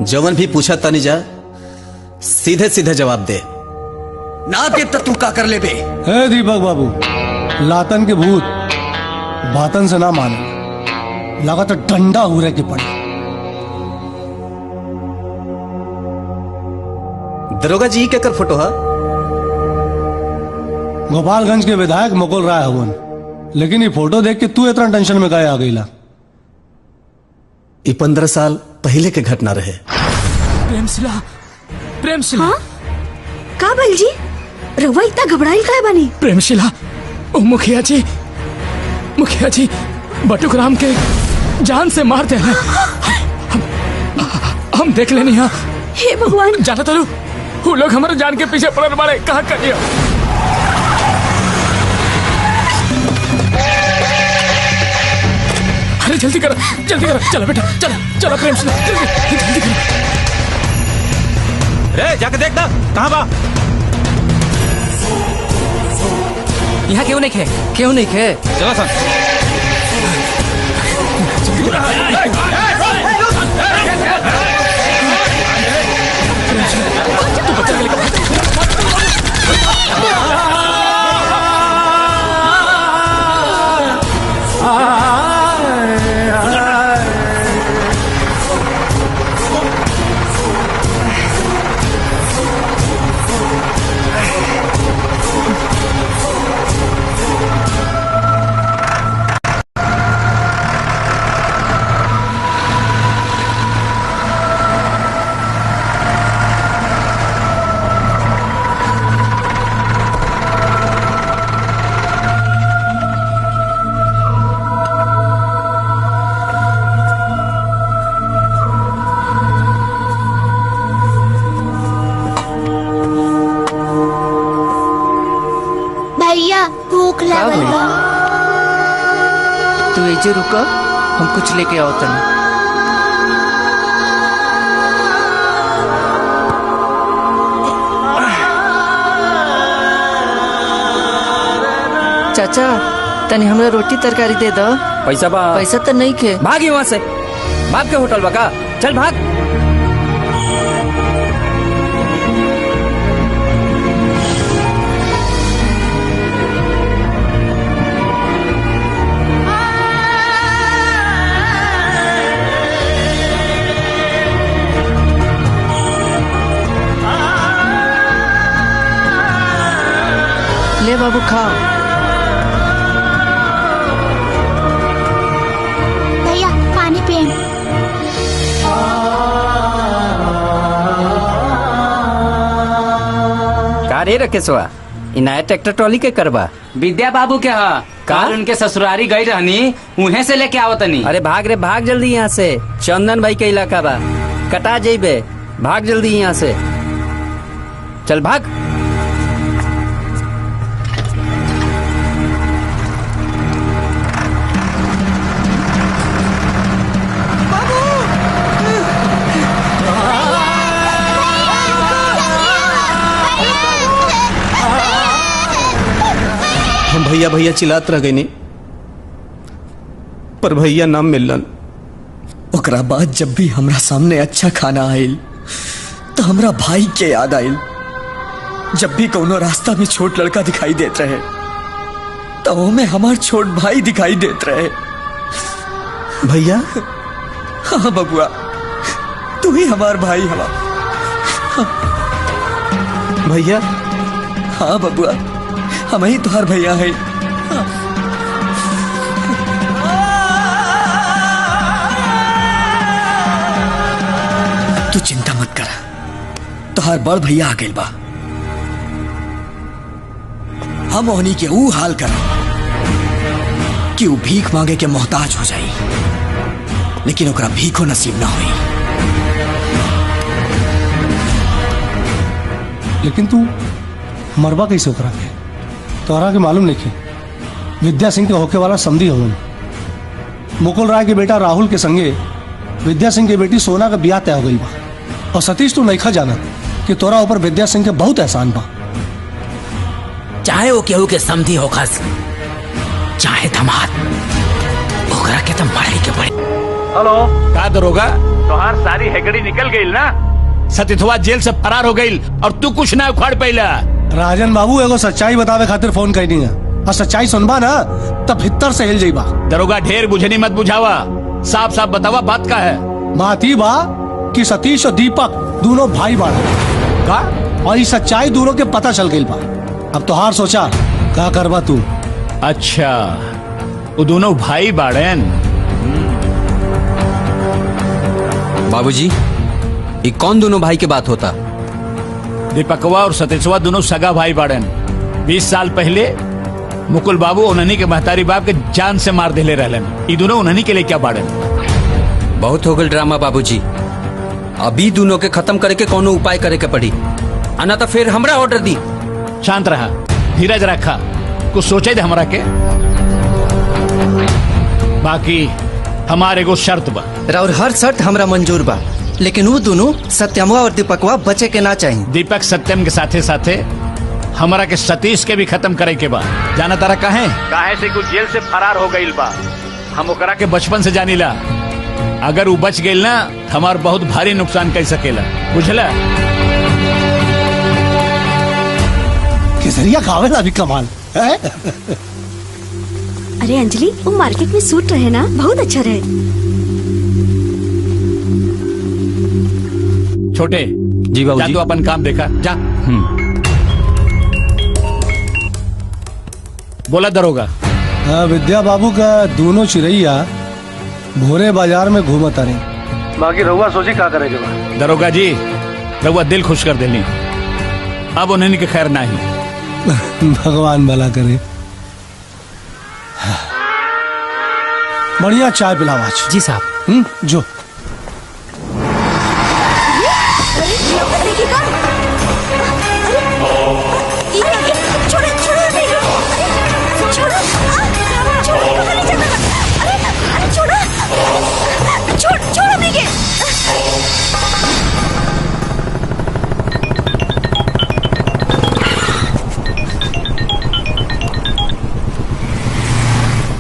Speaker 7: जवन भी पूछा तनी जा, सीधे सीधे जवाब दे।
Speaker 5: ना दे तो तू का कर ले बे?
Speaker 10: हे दीपक बाबू, लातन के भूत बातन से ना माने, लगा तो डंडा हुरे के पड़े।
Speaker 7: दरोगा जी केकर फोटो है?
Speaker 10: गोपालगंज के विधायक मुकुल राय हवन, लेकिन ये फोटो देख के तू इतना टेंशन में गया आ गईला।
Speaker 7: ये 15 साल पहले के घटना रहे।
Speaker 18: प्रेमशिला
Speaker 21: हाँ? का बल जी रवा इतना घबराइल काहे बानी?
Speaker 18: प्रेमशिला ओ मुखिया जी बटुक राम के जान से मारते हैं। हम देख लेनी है।
Speaker 21: हे भगवान,
Speaker 18: जाना तो वो लोग हमारे जान के पीछे पड़ने वाले कहाँ करिए। अरे जल्दी करो चलो बेटा चलो प्रेमशिला जल्दी करो।
Speaker 13: रे जाके देख ना कहाँ बा।
Speaker 6: यहाँ क्यों नहीं खे
Speaker 13: चलो सन।
Speaker 17: भूख लागल बा।
Speaker 6: तू एजे रुका, हम कुछ लेके आओ तनी। चाचा तनी हमरा रोटी तरकारी दे दो। पैसा तो नहीं खे।
Speaker 15: भाग वहाँ से, भाग के होटल बका, चल भाग।
Speaker 6: ले बाबू खाओ।
Speaker 17: भैया पानी पिए।
Speaker 15: का रे रकेशवा, इ नया ट्रैक्टर ट्रॉली के करबा?
Speaker 13: विद्या बाबू के हाँ काल उनके ससुरारी गई रहनी, उन्हें से लेके आओ तनी।
Speaker 15: अरे भाग रे भाग जल्दी यहाँ से, चंदन भाई के इलाका बा, कटा जेबे, भाग जल्दी यहाँ से, चल भाग।
Speaker 7: हम भैया भैया चिल्लात रह गई, पर भैया नाम मिलन।
Speaker 5: ओकरा बाद जब भी हमरा सामने अच्छा खाना आयल तो हमरा भाई के याद आयल। जब भी कोनो रास्ता में छोट लड़का दिखाई देत रहे तो में हमार छोट भाई दिखाई देत रहे।
Speaker 7: भैया
Speaker 5: हाँ बबुआ, तू ही हमार भाई हवा।
Speaker 7: भैया
Speaker 5: हाँ बबुआ, हम ही तुहार भैया है। तू चिंता मत कर, तुहार बड़ भैया आ गइल बा। हम ओहनी के ऊ हाल कर कि ऊ भीख मांगे के मोहताज हो जाई, लेकिन ओकरा भीखो नसीब ना हुई।
Speaker 10: लेकिन तू मरबा कैसे ओकरा के? तोहरा के मालूम नहीं, विद्या सिंह के होके वाला समधी हवन। मुकुल राय के बेटा राहुल के संगे विद्या सिंह की बेटी सोना का ब्याह तय हो गई बा। और सतीश तू नहीं जाना कि तोरा ऊपर विद्या सिंह के बहुत एहसान बा।
Speaker 1: चाहे वो केहू के समधी होखस, चाहे धमात, ओकरा के तो मारे के पड़े।
Speaker 2: हेलो का दरोगा, तोहार सारी हेगड़ी निकल गई ना? सतीथवा जेल से फरार हो गई और तू कुछ ना उखाड़ पैला।
Speaker 10: राजन बाबू एगो सच्चाई बतावे खातिर फोन कैनी है, और सच्चाई सुनबा ना तब भीतर से हिल जाइबा।
Speaker 2: दरोगा ढेर बुझनी मत बुझावा, साफ साफ बतावा बात का है।
Speaker 10: बात ही बा कि सतीश और दीपक दोनों भाई बाड़ा।
Speaker 2: का
Speaker 10: और ये सच्चाई दोनों के पता चल गई बा। अब तो हार सोचा का करबा तू।
Speaker 2: अच्छा वो दोनों भाई बाड़न।
Speaker 6: बाबूजी ये कौन दोनों भाई के बात होता?
Speaker 2: दीपकवा और सतीशवा दोनों सगा भाई बाड़न। 20 साल पहले मुकुल बाबू उन्हनी के महतारी बाप के जान से मार दिले रहलन। ये दोनों उन्हनी के लिए क्या बाड़न?
Speaker 6: बहुत हो गल ड्रामा बाबूजी, अभी दोनों के खत्म करे के कोनो उपाय करे के पड़ी, अना तो फिर हमरा ऑर्डर दी।
Speaker 2: शांत रहा, धीरज रखा, कुछ सोचे दे हमरा के। बाकी हमारे को शर्त बा।
Speaker 19: और हर शर्त हमरा मंजूर बा, लेकिन वो दोनों सत्यमवा और दीपकवा बचे के ना चाहिए।
Speaker 2: दीपक सत्यम के साथे साथे हमारा के सतीश के भी खत्म करे के बा। जाना तारा काहे से कुछ जेल से फरार हो गईल बा। हम ओकरा के बचपन से जानीला। अगर वो बच गईल ना हमार बहुत भारी नुकसान कर सकेला, बुझला?
Speaker 10: केसरिया खावेला भी कमाल है।
Speaker 21: अरे अंजलि, वो मार्केट में सूट रहे ना, बहुत अच्छा रहे।
Speaker 2: छोटे
Speaker 13: जी बाबूजी।
Speaker 2: जा तू अपन काम देखा जा। बोला दरोगा।
Speaker 10: हाँ, विद्या बाबू का दोनों चिरैया भोरे बाजार में घूमता रही। बाकी रहुआ सोची क्या करेगा?
Speaker 2: दरोगा जी रहुआ दिल खुश कर देनी, अब उन्हें के खैर नहीं।
Speaker 10: भगवान भला करे। बढ़िया चाय पिलाओ आज।
Speaker 15: जी साहब।
Speaker 10: जो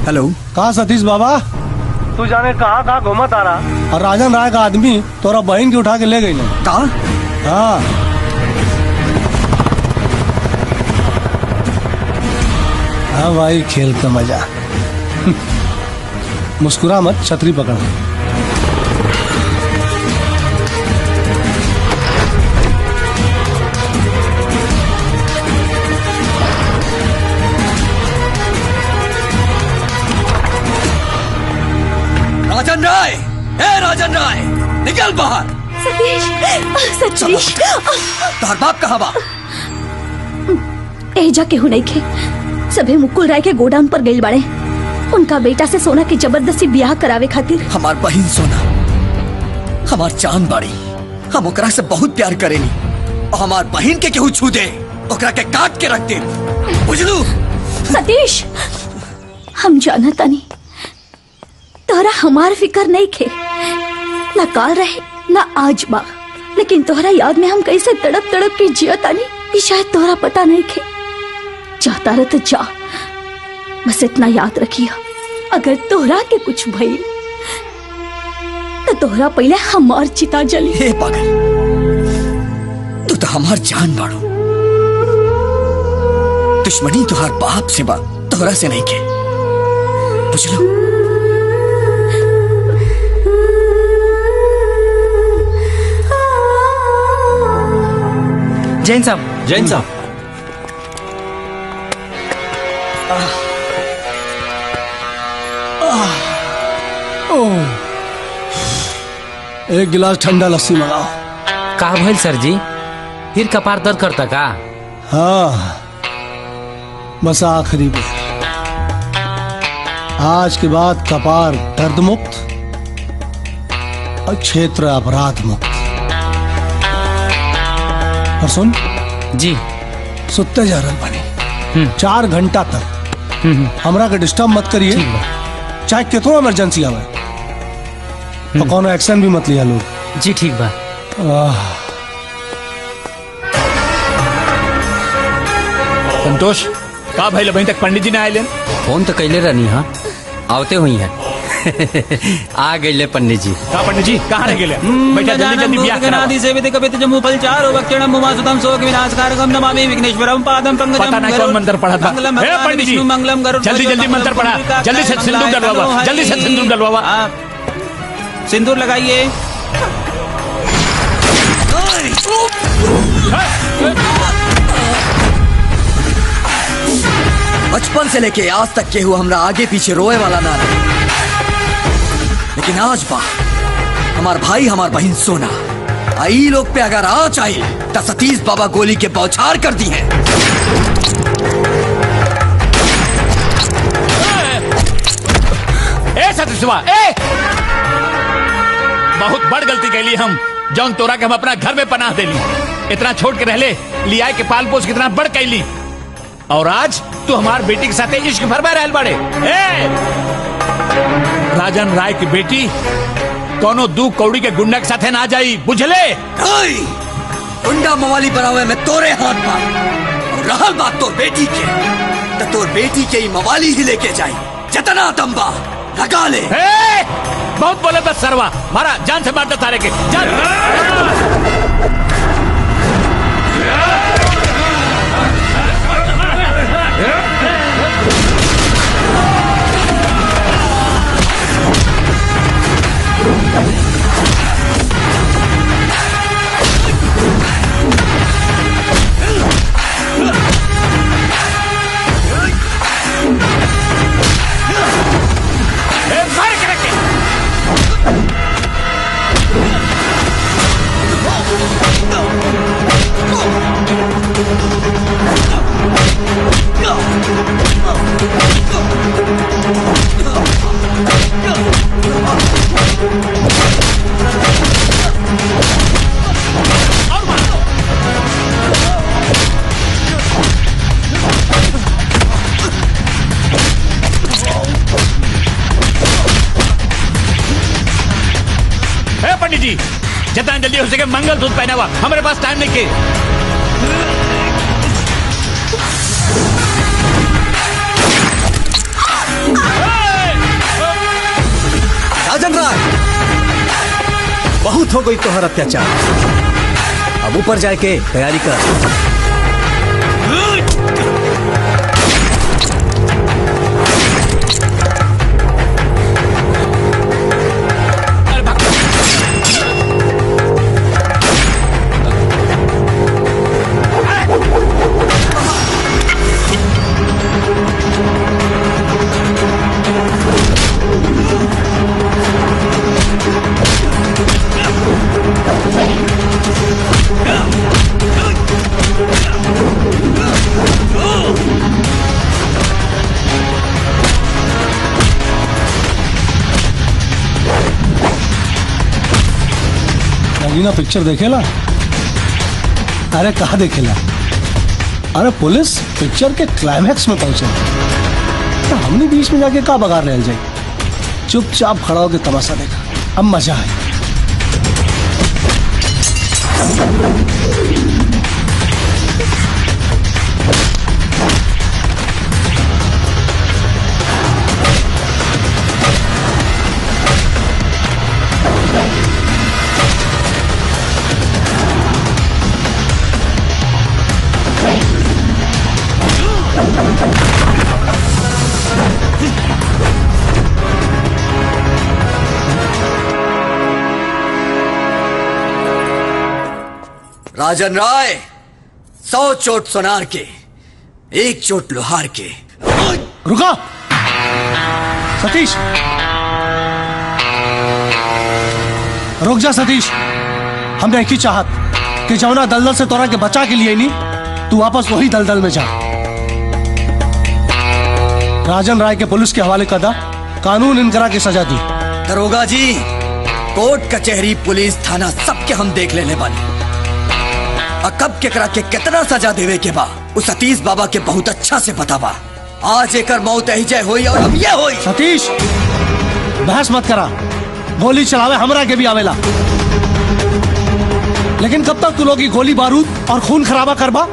Speaker 5: हेलो,
Speaker 10: कहा सतीश बाबा? तू जाने कहाँ कहाँ घूमत आ रहा, और राजन राय का आदमी तोरा बहन की उठा के ले गई ना।
Speaker 5: कहा?
Speaker 10: हाँ, हाँ भाई, खेल का मजा। मुस्कुरा मत, छतरी पकड़।
Speaker 5: राजन राय, राजन राय, निकल बाहर।
Speaker 21: सतीश,
Speaker 5: तार बाप कहाँ बा?
Speaker 4: एजा केहू नहीं खे, सभे मुकुल राय के गोडाउन पर गइल बाड़े। उनका बेटा से सोना के जबरदस्ती ब्याह करावे खातिर।
Speaker 5: हमार बहिन सोना हमार जान बाड़ी, हम ओकरा से बहुत प्यार करेनी, और हमार बहिन के केहू छू दे ओकरा के काट के रख दे, बुझलू?
Speaker 4: सतीश, हम जाना तानी तोहरा हमार फिकर नहीं खे, ना काल रहे ना आज बा, लेकिन तोहरा याद में हम कैसे तड़प तड़प के जिया तानी, ये शायद तोहरा पता नहीं खे। जाता रह तो जा, बस इतना याद रखिया, अगर तोहरा के कुछ भइल तो तोहरा पहले हमार चिता जली।
Speaker 5: हे पागल, तू तो हमार जान बाड़ू। दुश्मनी तुहार बाप से बा, तोहरा से नहीं के, बुझलो?
Speaker 19: जैन साहब।
Speaker 13: जैन साहब।
Speaker 10: एक गिलास ठंडा लस्सी मंगाओ।
Speaker 12: का भइल सर जी, फिर कपार दर्द करता का?
Speaker 10: हाँ, बस आखिरी बार। आज के बाद कपार दर्द मुक्त और क्षेत्र अपराध मुक्त। और सुन
Speaker 12: जी,
Speaker 10: सुत्ते जा रहा बनी 4 घंटा तक हमरा के डिस्टर्ब मत करिए, चाहे कितना इमरजेंसी आवे, और कोनो एक्शन भी मत लिया लोग।
Speaker 12: जी ठीक बा।
Speaker 2: संतोष, का भाई अभी तक पंडित जी ने आए?
Speaker 6: फोन तो कैले रहनी, हाँ आवते हुई है। आ गए पंडित जी।
Speaker 2: का पंडित जी कहाँ रह गए? बेटा जल्दी जल्दी ब्याह कराओ।
Speaker 13: सेवित कपित जम्मू फलचारो भक्षणम उमासुतम शोक विनाशकारकम नमामि विघ्नेश्वरम पादम पंकजम।
Speaker 2: पता नहीं कौन मंत्र पढ़ा था। हे पंडित जी,
Speaker 13: मंगलम गरुड़
Speaker 2: जल्दी जल्दी मंत्र पढ़ा, जल्दी से सिंदूर डलवावा, जल्दी से सिंदूर डलवावा।
Speaker 13: सिंदूर लगाइए।
Speaker 5: से लेके आज तक केहू हमरा आगे पीछे रोए वाला ना रहे, लेकिन आज बा हमार भाई हमार बहन सोना आई लोग पे अगर आँच आई तो सतीश बाबा गोली के बौछार कर दी है।
Speaker 2: ए सतीशवा, ए बहुत बड़ गलती कैली हम जौन तोरा के हम अपना घर में पनाह देली, इतना छोड़ के रहले लिया के पाल पोस कितना बड़ कैली, और आज तू हमार बेटी के साथ इश्क भरवा रहल बड़े। ए राजन राय की बेटी कोनो दू कौड़ी के गुंडा के साथे ना जाई, बुझले?
Speaker 5: गुंडा मवाली बनावे में तोरे हाथ पा, और रहल बात तोर बेटी के, तो तोर बेटी के ही मवाली ही लेके जाई, जतना दम्बा लगा ले।
Speaker 2: बहुत बोले बस सरवा, मारा जान से मारता तारे के जान। पंडित जी, जितना जल्दी हो सके मंगलसूत्र पहना हुआ, हमारे पास टाइम नहीं के।
Speaker 7: राजन राय, बहुत हो गई तोहर अत्याचार, अब ऊपर जाए के तैयारी कर।
Speaker 10: ना पिक्चर देखेला? अरे कहा देखेला? अरे पुलिस पिक्चर के क्लाइमैक्स में पहुंचे, तो हमने बीच में जाके का बगार ले जाए, चुपचाप खड़ा होकर तमाशा देखा, अब मजा आया।
Speaker 5: राजन राय, 100 चोट सोनार के, 1 चोट लोहार के।
Speaker 10: रुको सतीश, रुक जा सतीश। हमने एक ही चाहत कि जौना दलदल से तोरा के बचा के लिए नहीं, तू वापस वही दलदल में जा। राजन राय के पुलिस के हवाले कर दा, कानून इनकरा की सजा दी।
Speaker 5: दरोगा जी, कोर्ट कचहरी पुलिस थाना सबके हम देख लेने वाले, कब केकरा के कितना सजा देवे के बा उस सतीश बाबा के बहुत अच्छा से पता बा। आज एकर मौत एहिजे होई और अब ये होई।
Speaker 10: सतीश, बहस मत करा, गोली चलावे हमरा के भी आवेला, लेकिन कब तक तू लोग की गोली बारूद और खून खराबा करबा?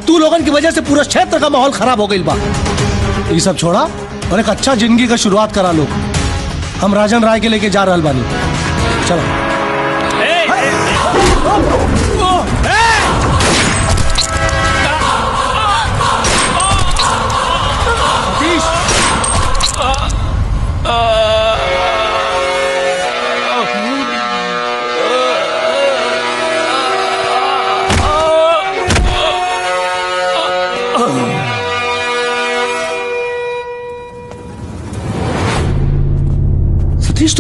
Speaker 10: तू लोगन की वजह से पूरा क्षेत्र का माहौल खराब हो गई बा। ये सब छोड़ा और एक अच्छा जिंदगी का शुरुआत करा लो। हम राजन राय के लेके जा रहल बानी, चलो।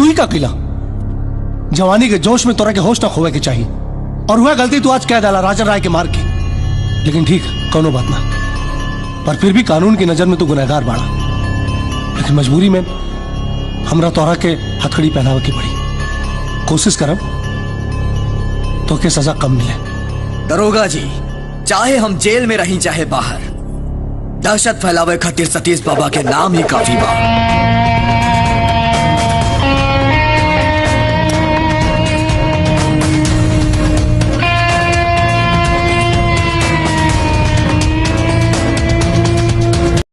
Speaker 10: ही का किला जवानी के जोश में तोरा के होश ना खोवे के चाहिए और वह गलती तू आज कह डाला राजन राय के मार के। लेकिन ठीक कोनो बात ना, पर फिर भी कानून की नजर में तू गुनहगार बाड़ा। लेकिन मजबूरी में हमरा तोरा के हथकड़ी पहनावे की पड़ी। कोशिश करब तो के सजा कम मिले।
Speaker 5: दरोगा जी, चाहे हम जेल में रही चाहे बाहर, दहशत फैलावे खातिर सतीश बाबा के नाम ही काफी बा।